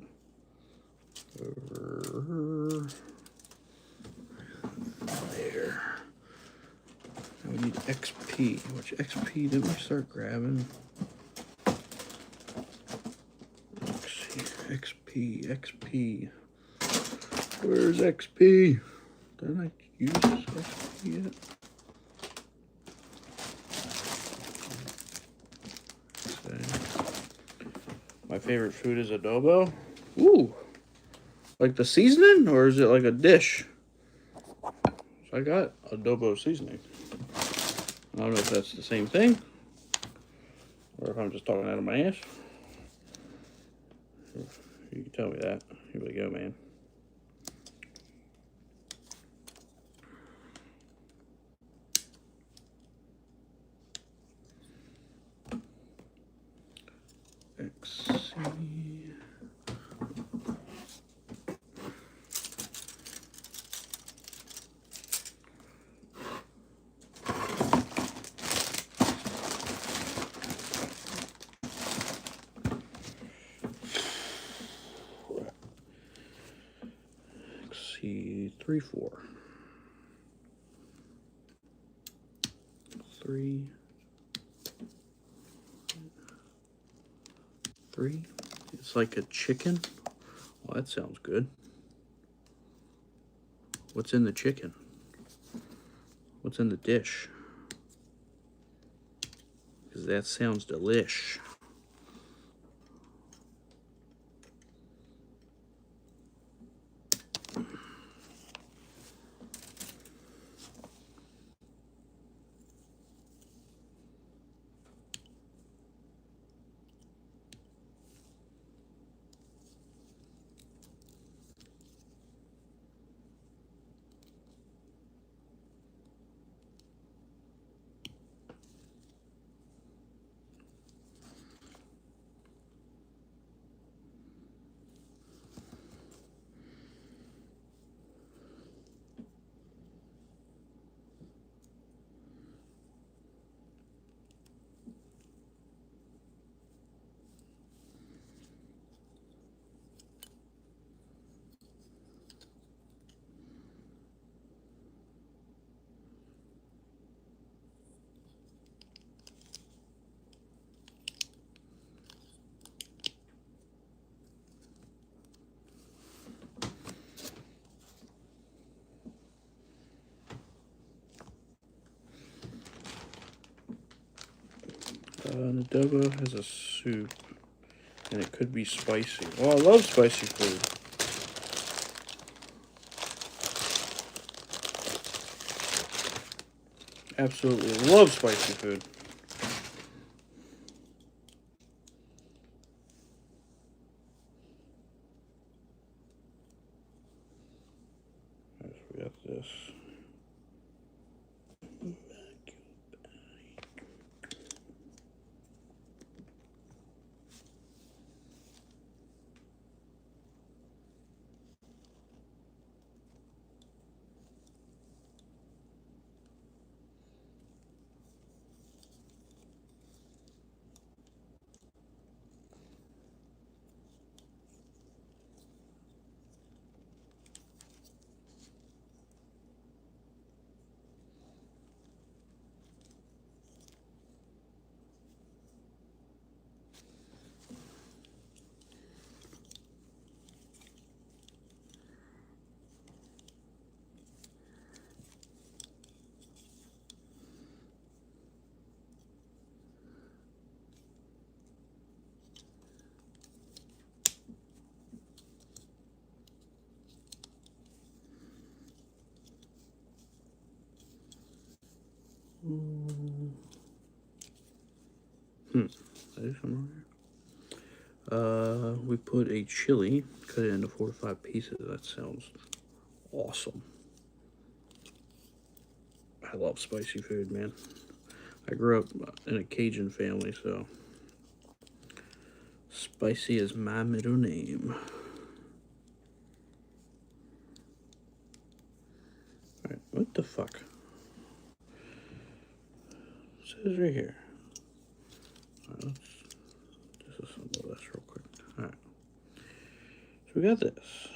over there. Now we need XP. Which XP did we start grabbing? Let's see. XP. Where's XP? Didn't I use XP yet? favorite food is adobo. Ooh. Like the seasoning, or is it like a dish? So I got adobo seasoning. I don't know if that's the same thing, or if I'm just talking out of my ass. You can tell me that. Here we go, man. XC. XC34. 3. It's like a chicken. Well, that sounds good. What's in the chicken? What's in the dish? Because that sounds delish. An adobo has a soup, and it could be spicy. Well, I love spicy food. Absolutely love spicy food. We got this. We put a chili, cut it into 4 to 5 pieces. That sounds awesome. I love spicy food, man. I grew up in a Cajun family, so spicy is my middle name. Alright, what the fuck? It says right here. Alright, let's disassemble this real quick. Alright. So we got this.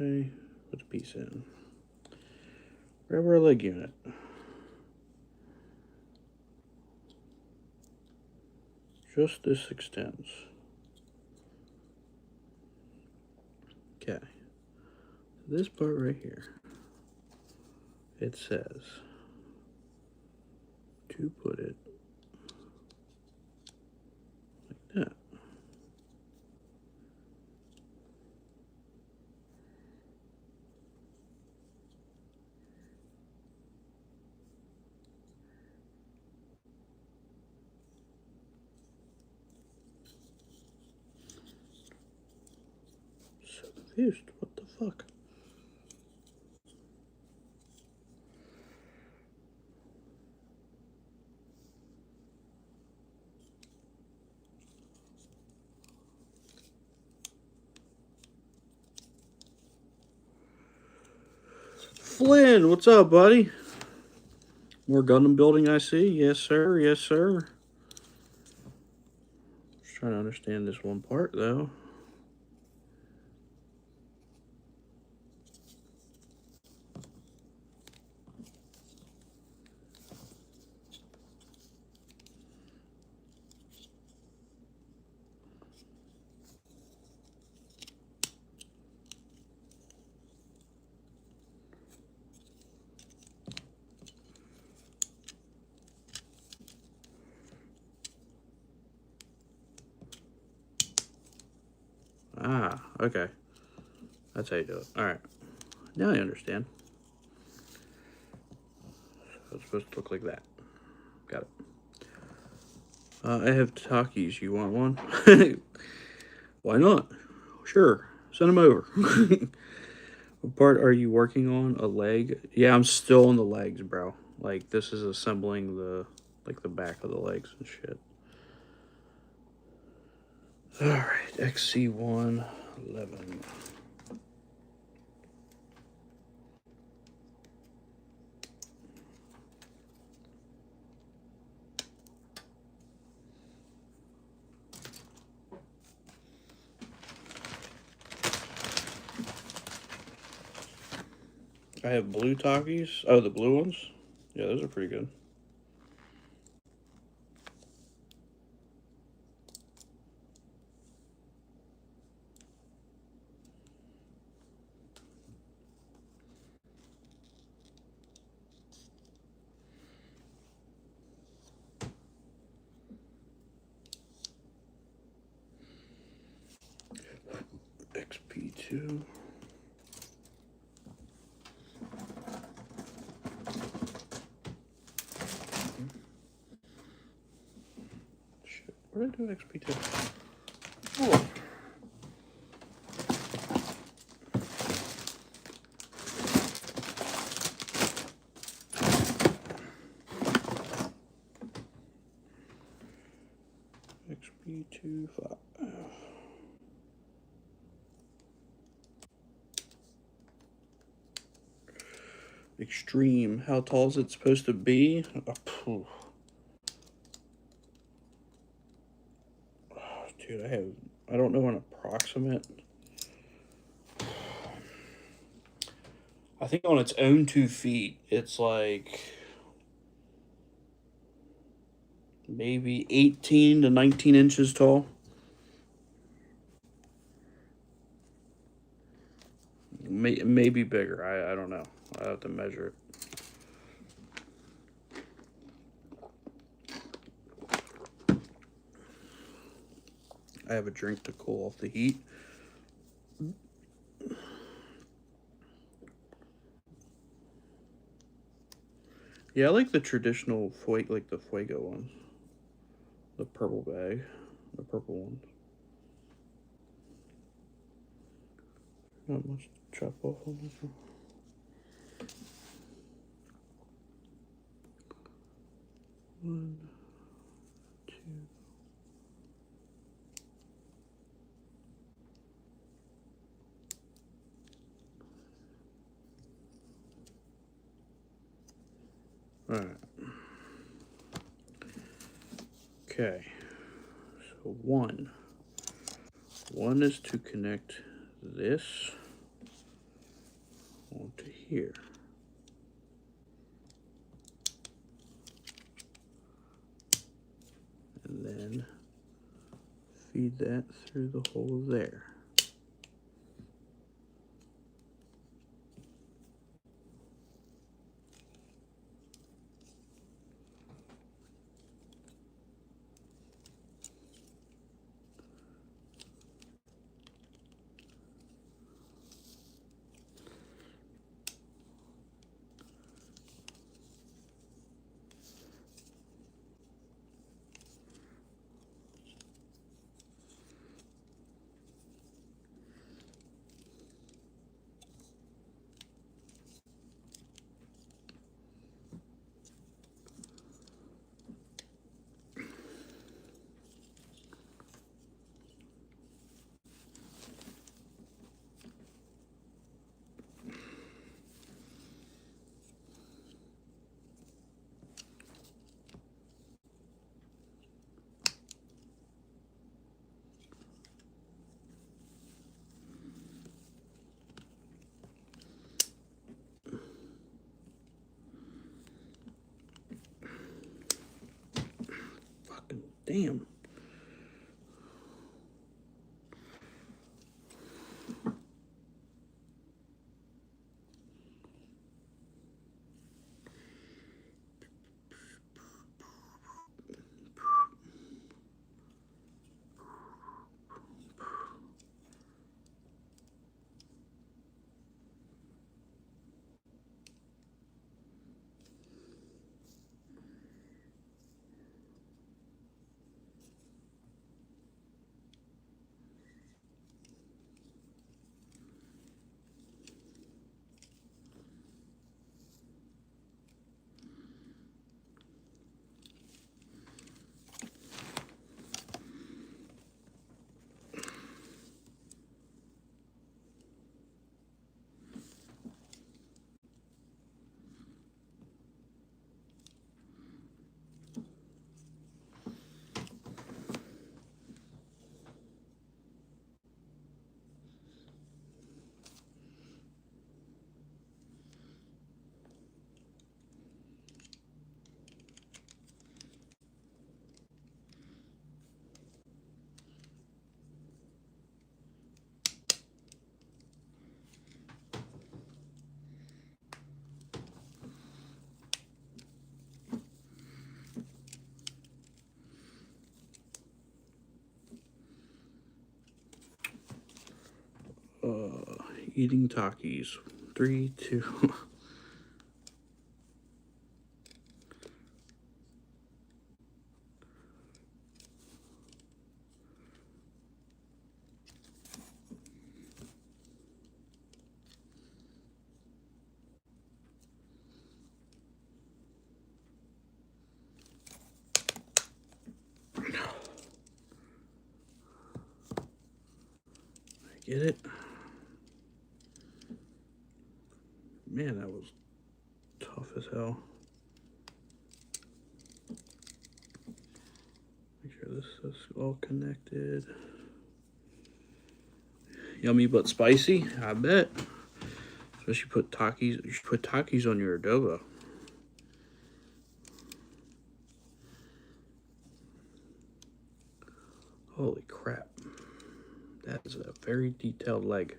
Okay, put the piece in. Grab our leg unit. Just this extends. Okay. This part right here, it says to put it confused. What the fuck? Flynn, what's up, buddy? More Gundam building, I see. Yes, sir. Yes, sir. Just trying to understand this one part, though. Ah, okay. That's how you do it. All right. Now I understand. So it's supposed to look like that. Got it. I have Takis. You want one? Why not? Sure. Send them over. What part are you working on? A leg? Yeah, I'm still on the legs, bro. Like, this is assembling the, like, the back of the legs and shit. Alright, XC111. I have blue Takis. Oh, the blue ones? Yeah, those are pretty good. XP2. Shit, where did I do XP2? Oh. XP25. Extreme. How tall is it supposed to be? Oh, dude, I don't know an approximate. I think on its own 2 feet, it's like maybe 18 to 19 inches tall. Maybe bigger. I don't know. I have to measure it. I have a drink to cool off the heat. Yeah, I like the traditional like the Fuego ones. The purple bag. The purple ones. Not much to chop off on this one. One, two. All right. Okay. So one is to connect this onto here. And then feed that through the hole there. Damn. Eating Takis. 3, 2. Get it? Man, that was tough as hell. Make sure this is all connected. Yummy but spicy, I bet. Especially put Takis. You should put Takis on your adobo. Holy crap. That is a very detailed leg.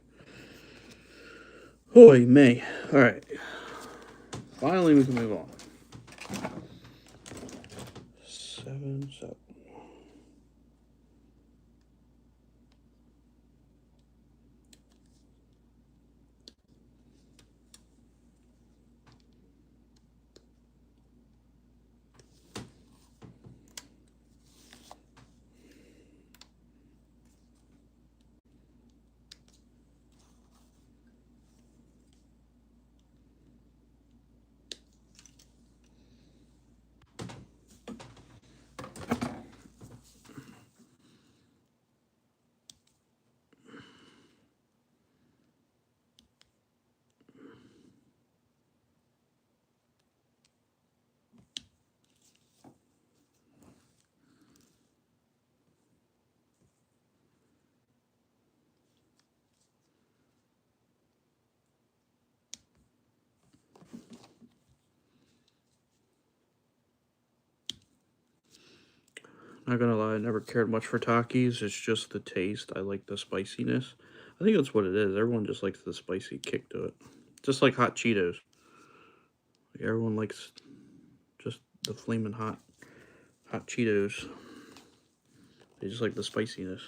Holy may. Alright. Finally we can move on. 7, 7. Not gonna lie, I never cared much for Takis. It's just the taste. I like the spiciness. I think that's what it is. Everyone just likes the spicy kick to it. Just like hot Cheetos. Like everyone likes just the flaming hot Cheetos. They just like the spiciness.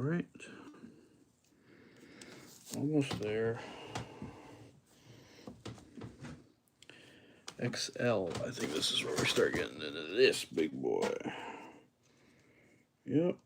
Alright. Almost there. XL. I think this is where we start getting into this big boy. Yep.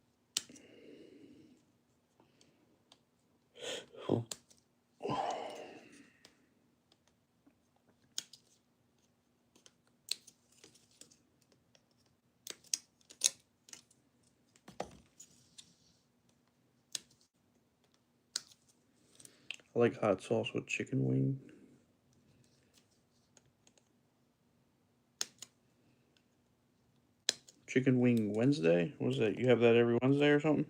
I like hot sauce with chicken wing. Chicken Wing Wednesday. What is that? You have that every Wednesday or something?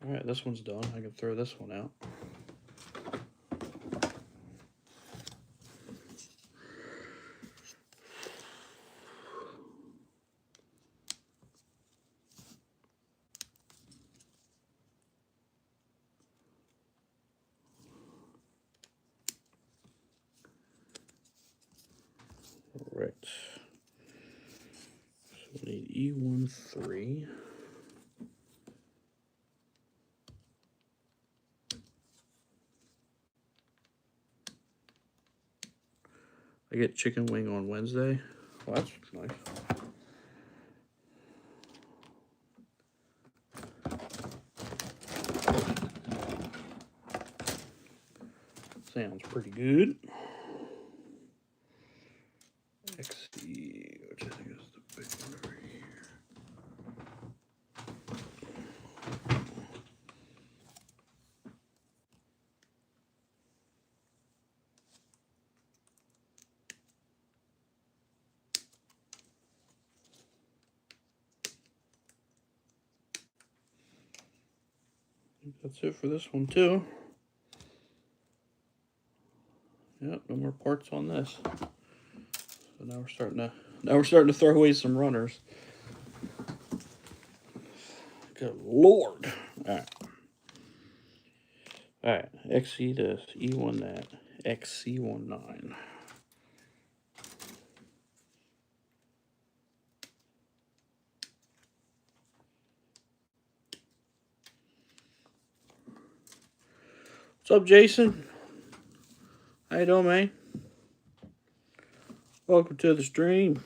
Alright, this one's done. I can throw this one out. Alright. So we need E13. I get chicken wing on Wednesday. Well, that's nice. Sounds pretty good. XE, which I think is the big one over here. That's it for this one too. Yep, no more parts on this. So now we're starting to throw away some runners. Good Lord. Alright. Alright, XE this, E1 that, XC19. What's up, Jason? How you doing, man? Welcome to the stream.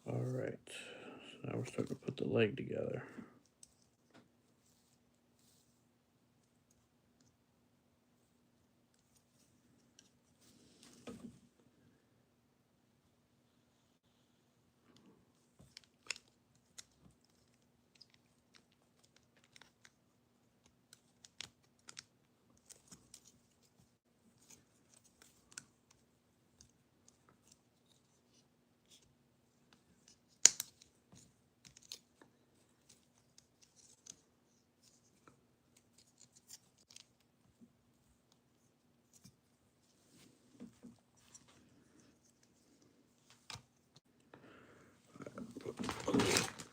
Alright, so now we're starting to put the leg together.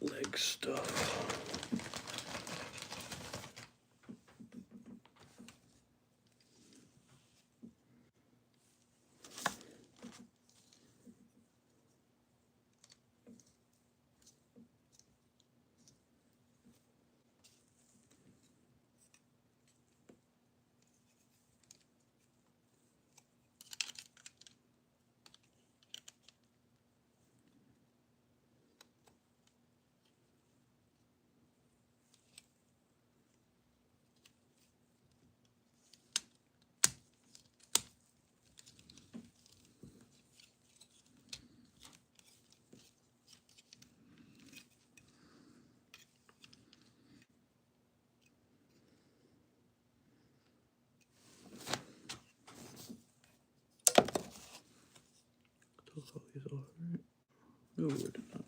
Leg stuff. No, we did not.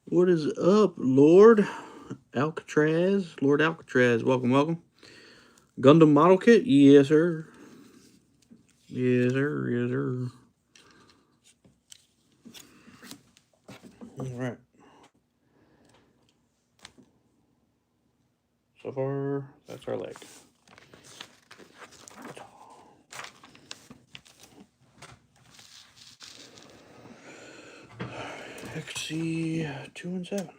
What is up, Lord Alcatraz? Lord Alcatraz, welcome, welcome. Gundam model kit? Yes, sir. Yes, sir. Yes, sir. Alright. So far, that's our leg. XC 2 and 7.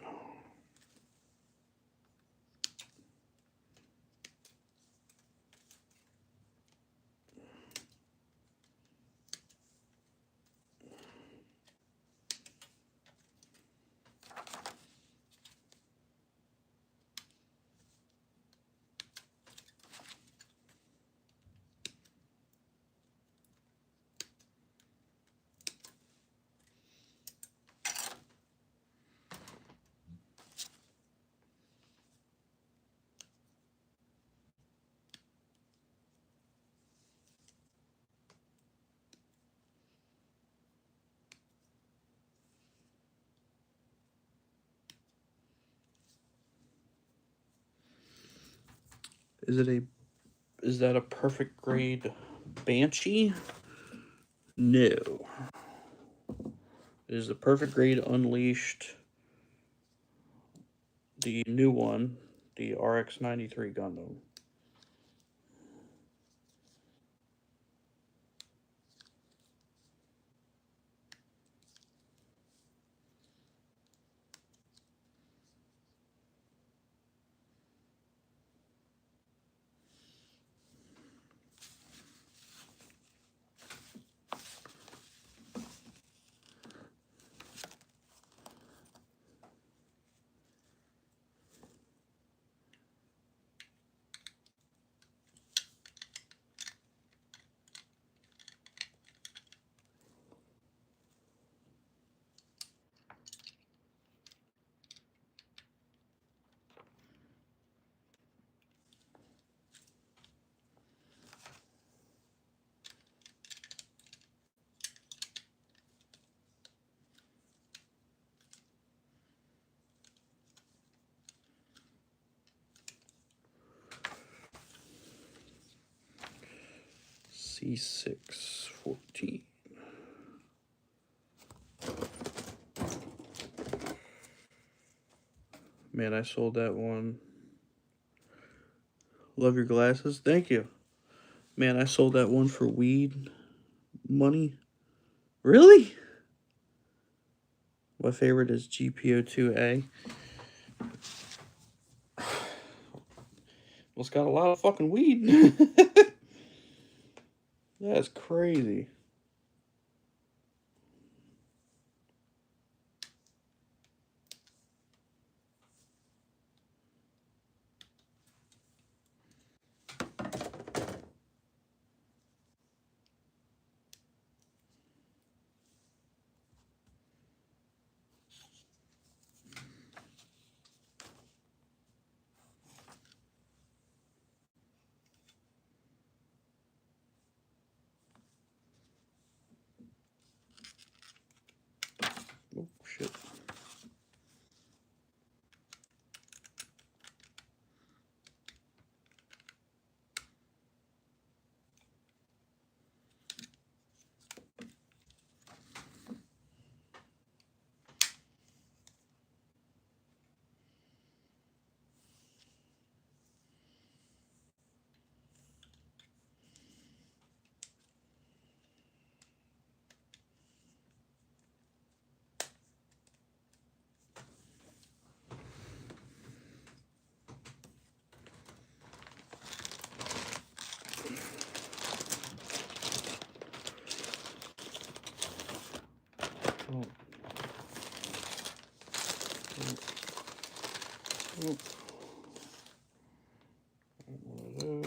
Is that a perfect grade Banshee? No. It is the perfect grade Unleashed, the new one, the RX-93 Gundam. C614. Man, I sold that one. Love your glasses. Thank you. Man, I sold that one for weed money. Really? My favorite is GPO2A. Well, it's got a lot of fucking weed. That's crazy. Oh, shit. Oh. Oh. One of those.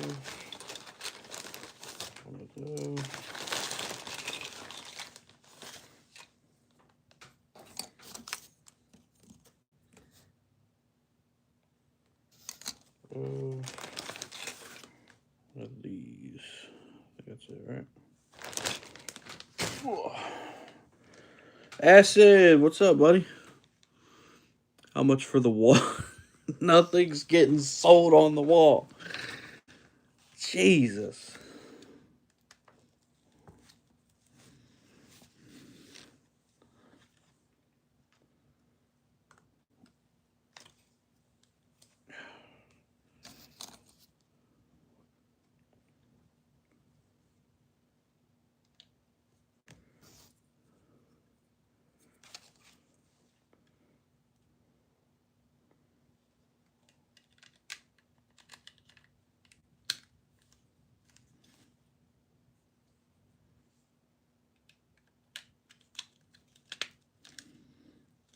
One of those. One of these. I think that's it, right? Whoa. Acid, what's up, buddy? How much for the wall? Nothing's getting sold on the wall. Jesus.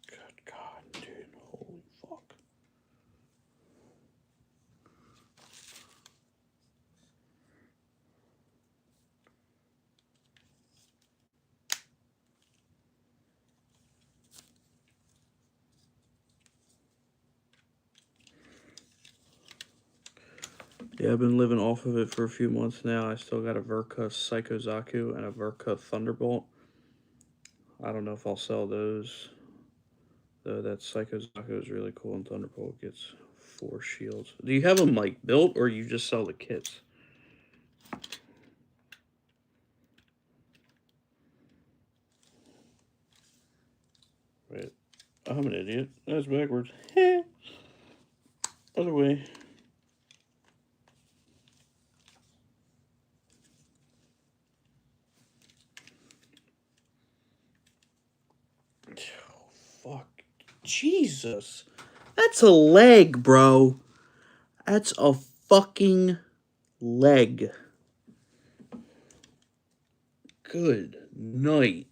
Good God, dude. Holy fuck. Yeah, I've been living off of it for a few months now. I still got a Verka Psychozaku and a Verka Thunderbolt. I don't know if I'll sell those. Though that Psychozaku is really cool, and Thunderbolt gets 4 shields. Do you have them like built, or you just sell the kits? Wait, I'm an idiot. That's backwards. Other way. Oh, fuck. Jesus. That's a leg, bro. That's a fucking leg. Good night.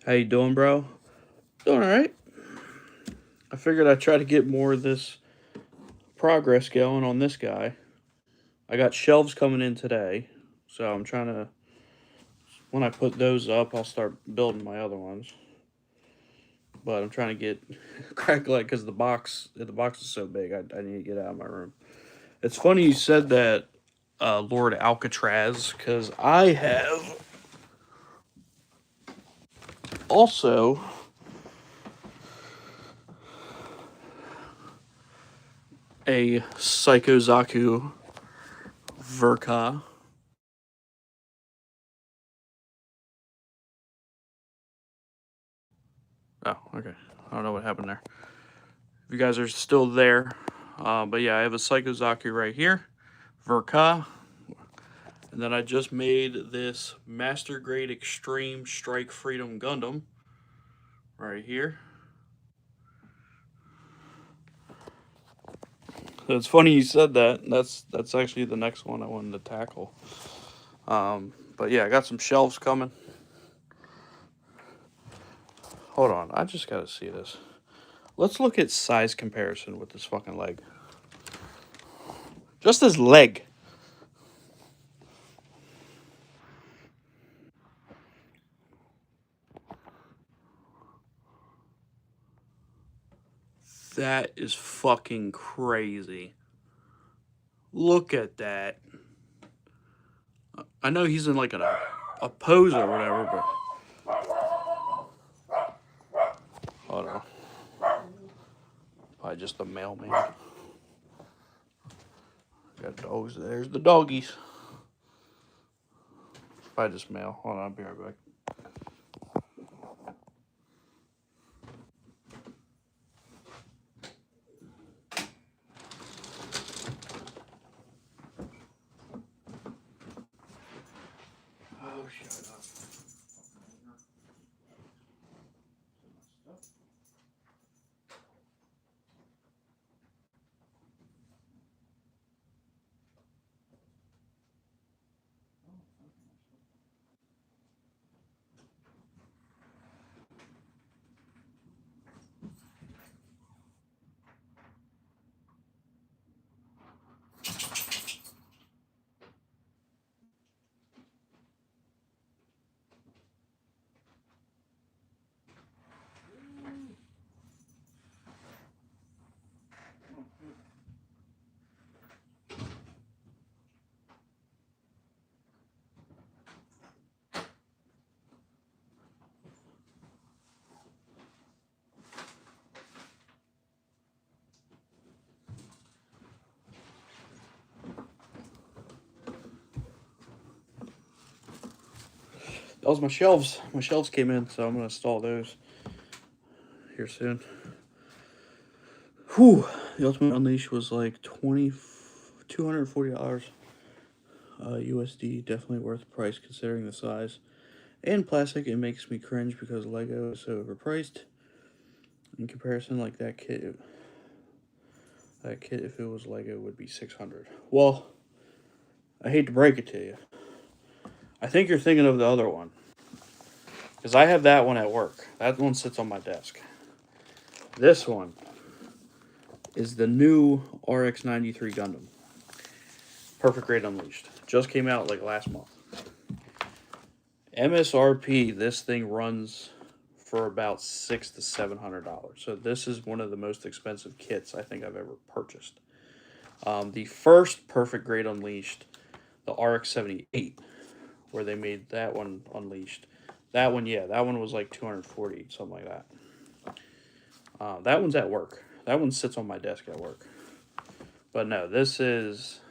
How you doing, bro? Doing alright. I figured I'd try to get more of this progress going on this guy. I got shelves coming in today, so I'm trying to... When I put those up, I'll start building my other ones. But I'm trying to get crack leg because the box is so big. I need to get out of my room. It's funny you said that, Lord Alcatraz, because I have also a Psychozaku Verka. Oh, okay. I don't know what happened there. If you guys are still there. But yeah, I have a Psychozaku right here. Verka. And then I just made this Master Grade Extreme Strike Freedom Gundam. Right here. It's funny you said that. That's actually the next one I wanted to tackle. But yeah, I got some shelves coming. Hold on, I just gotta see this. Let's look at size comparison with this fucking leg. Just this leg. That is fucking crazy. Look at that. I know he's in like a pose or whatever, but... Hold on. Probably just the mailman. Got dogs. There's the doggies. Probably just mail. Hold on, I'll be right back. Oh, shut up. that was my shelves. My shelves came in, so I'm gonna install those here soon. Whew. The Ultimate Unleash was like $240 USD. Definitely worth the price considering the size and plastic. It makes me cringe because Lego is so overpriced in comparison. Like that kit, if it was Lego, would be $600. Well, I hate to break it to you. I think you're thinking of the other one, because I have that one at work. That one sits on my desk. This one is the new RX-93 Gundam. Perfect Grade Unleashed. Just came out like last month. MSRP, this thing runs for about $600 to $700. So this is one of the most expensive kits I think I've ever purchased. The first Perfect Grade Unleashed, the RX-78, where they made that one Unleashed. That one, yeah, that one was like 240, something like that. That one's at work. That one sits on my desk at work. But no, this is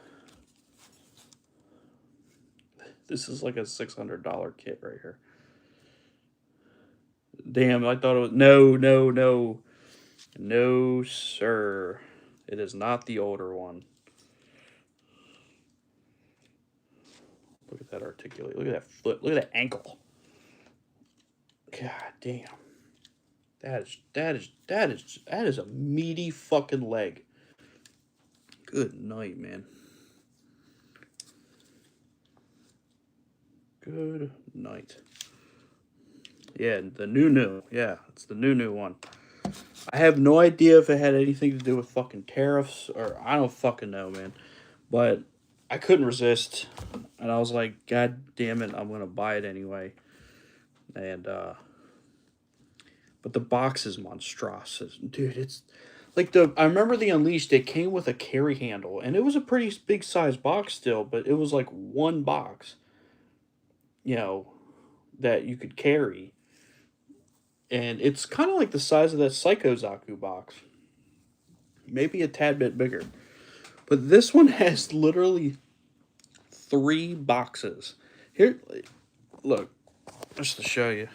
like a $600 kit right here. Damn, I thought it was... No, sir. It is not the older one. Look at that articulate. Look at that foot. Look at that ankle. God damn. That is a meaty fucking leg. Good night, man. Good night. Yeah, the new. Yeah, it's the new one. I have no idea if it had anything to do with fucking tariffs or I don't fucking know, man. But I couldn't resist, and I was like, God damn it, I'm gonna buy it anyway. And but the box is monstrous, dude. It's like I remember the Unleashed. It came with a carry handle, and it was a pretty big size box still, but it was like one box, you know, that you could carry. And it's kind of like the size of that Psycho Zaku box. Maybe a tad bit bigger. But this one has literally 3 boxes. Here, look, just to show you.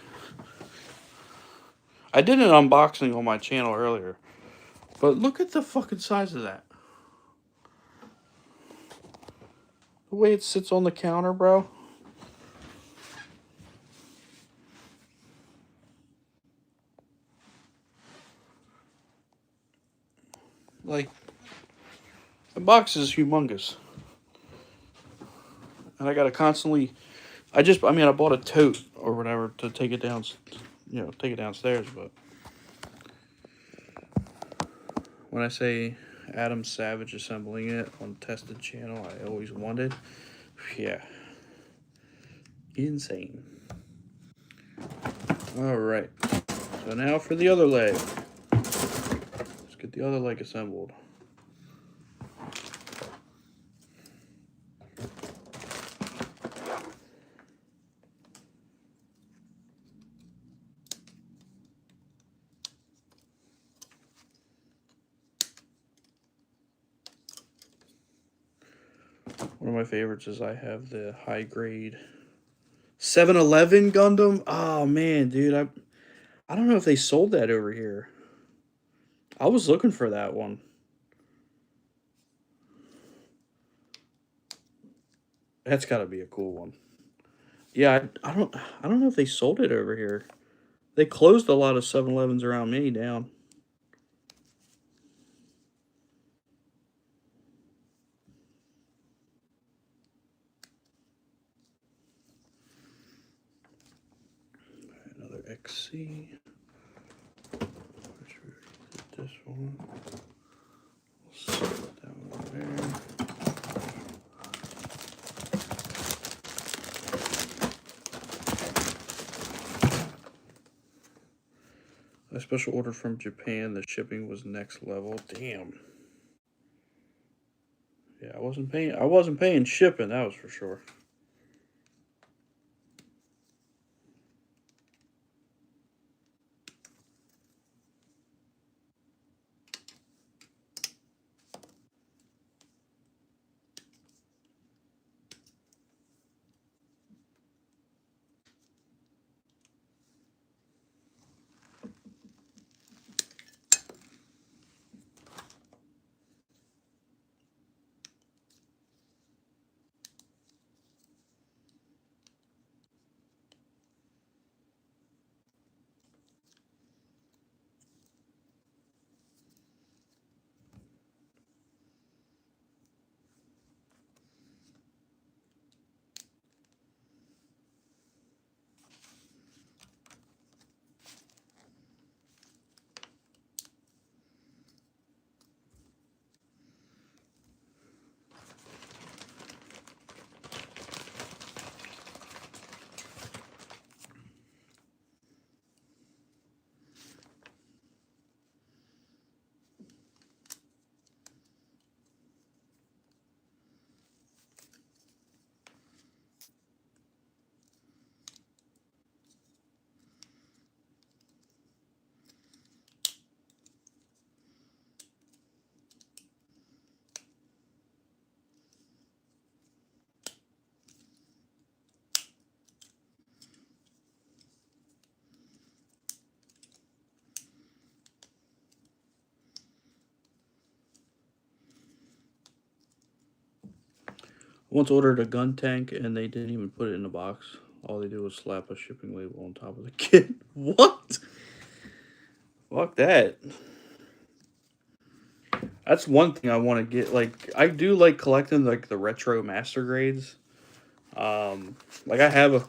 I did an unboxing on my channel earlier. But look at the fucking size of that. The way it sits on the counter, bro. Like, the box is humongous. And I gotta constantly... I bought a tote or whatever to take it down, take it downstairs, but... When I say Adam Savage assembling it on Tested Channel, I always wanted. Yeah. Insane. Alright. So now for the other leg. Let's get the other leg assembled. One of my favorites is I have the high grade 7-Eleven Gundam. Oh man, dude, I don't know if they sold that over here. I was looking for that one. That's got to be a cool one. Yeah, I don't know if they sold it over here. They closed a lot of 7-Elevens around me down. Another XC. This one. We'll set that one there. A special order from Japan. The shipping was next level. Damn. Yeah, I wasn't paying shipping, that was for sure. Once ordered a gun tank and they didn't even put it in a box. All they did was slap a shipping label on top of the kit. What? Fuck that. That's one thing I want to get. Like, I do like collecting like the retro master grades. Like I have a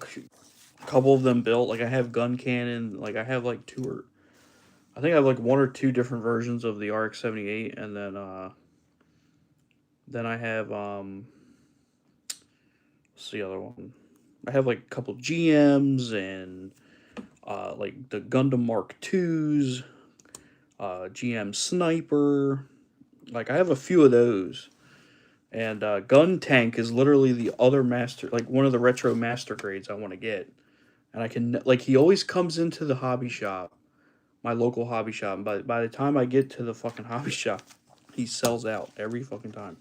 couple of them built. Like I have gun cannon. Like I have like two or I think I have like one or two different versions of the RX-78, and then I have what's the other one? I have like a couple GMs and like the Gundam Mark Twos, GM Sniper. Like I have a few of those. And Gun Tank is literally the other master, like one of the retro master grades I want to get. And I can, like, he always comes into the hobby shop, my local hobby shop. And by the time I get to the fucking hobby shop, he sells out every fucking time.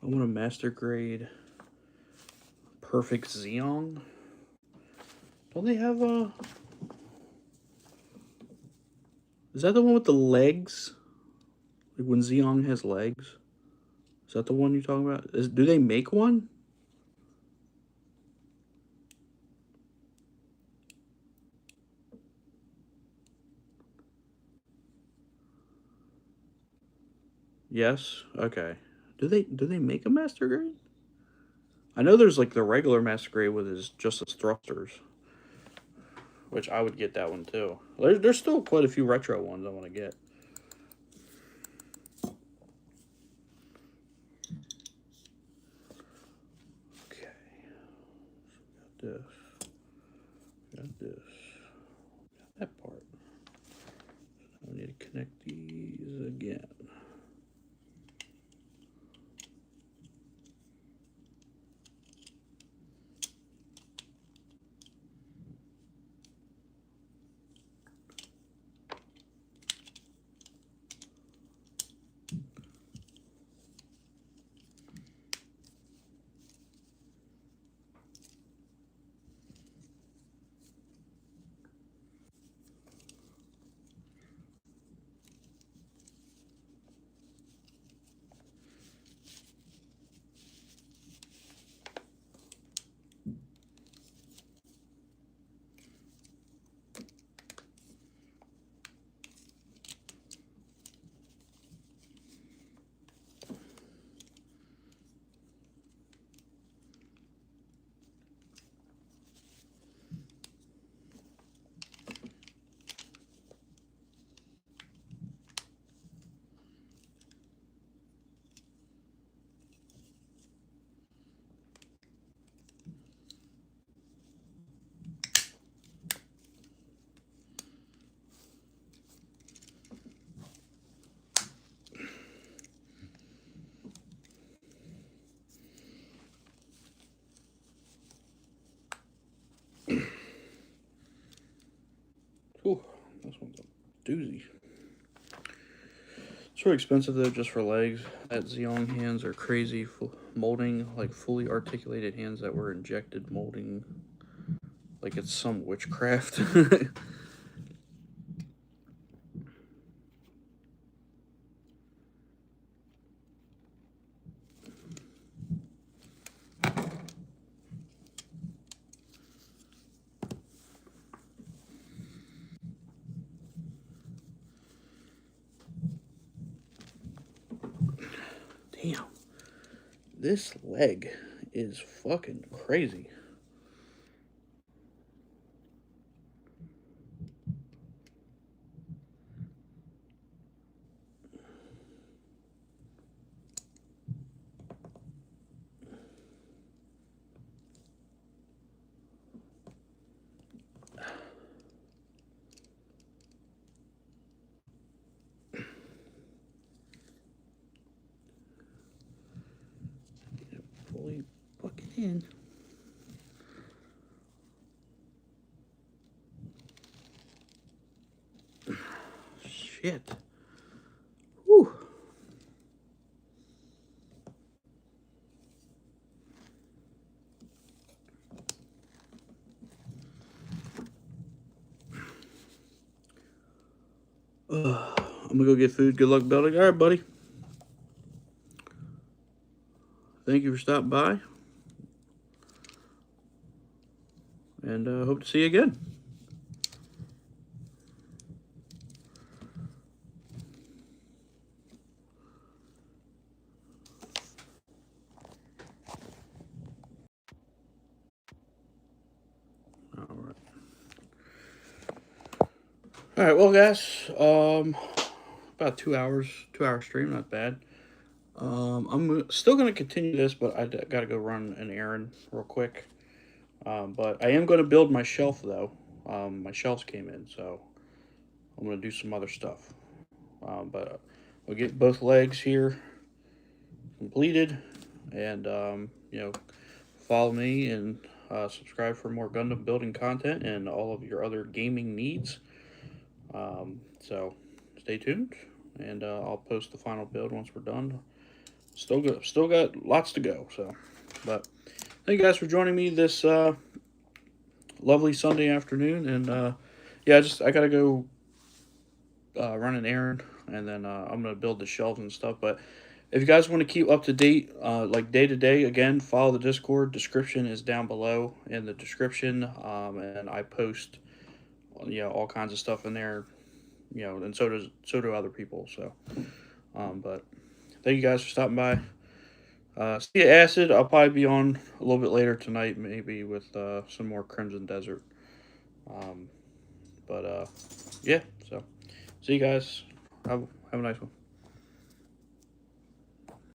I want a master grade Perfect Xeon. Don't they have a. Is that the one with the legs? Like when Xeon has legs? Is that the one you're talking about? Do they make one? Yes. Okay. Do they make a master grade? I know there's like the regular master grade with his just his thrusters, which I would get that one too. There's still quite a few retro ones I want to get. Okay. Got this. Got this. Got that part. I need to connect these again. doozy. It's really expensive though, just for legs. That Xeon hands are crazy, molding, like fully articulated hands that were injected molding, like it's some witchcraft. Damn. This leg is fucking crazy. Fully fucking in. Shit. Whew. I'm gonna go get food. Good luck building. All right, buddy. Thank you for stopping by. And hope to see you again. All right, well, guys, about 2 hours, 2 hour stream, not bad. I'm still gonna continue this, but I gotta go run an errand real quick. But I am gonna build my shelf though. My shelves came in, so I'm gonna do some other stuff. But we'll get both legs here completed, and follow me and subscribe for more Gundam building content and all of your other gaming needs. So stay tuned, and I'll post the final build once we're done. Still got lots to go. So, but thank you guys for joining me this lovely Sunday afternoon. And yeah, I gotta go run an errand, and then I'm gonna build the shelves and stuff. But if you guys want to keep up to date, like day to day, again, follow the Discord. Description is down below in the description, and I post, all kinds of stuff in there. And so do other people. So, but thank you guys for stopping by. See you, Acid. I'll probably be on a little bit later tonight, maybe with some more Crimson Desert. But yeah, so see you guys. Have a nice one.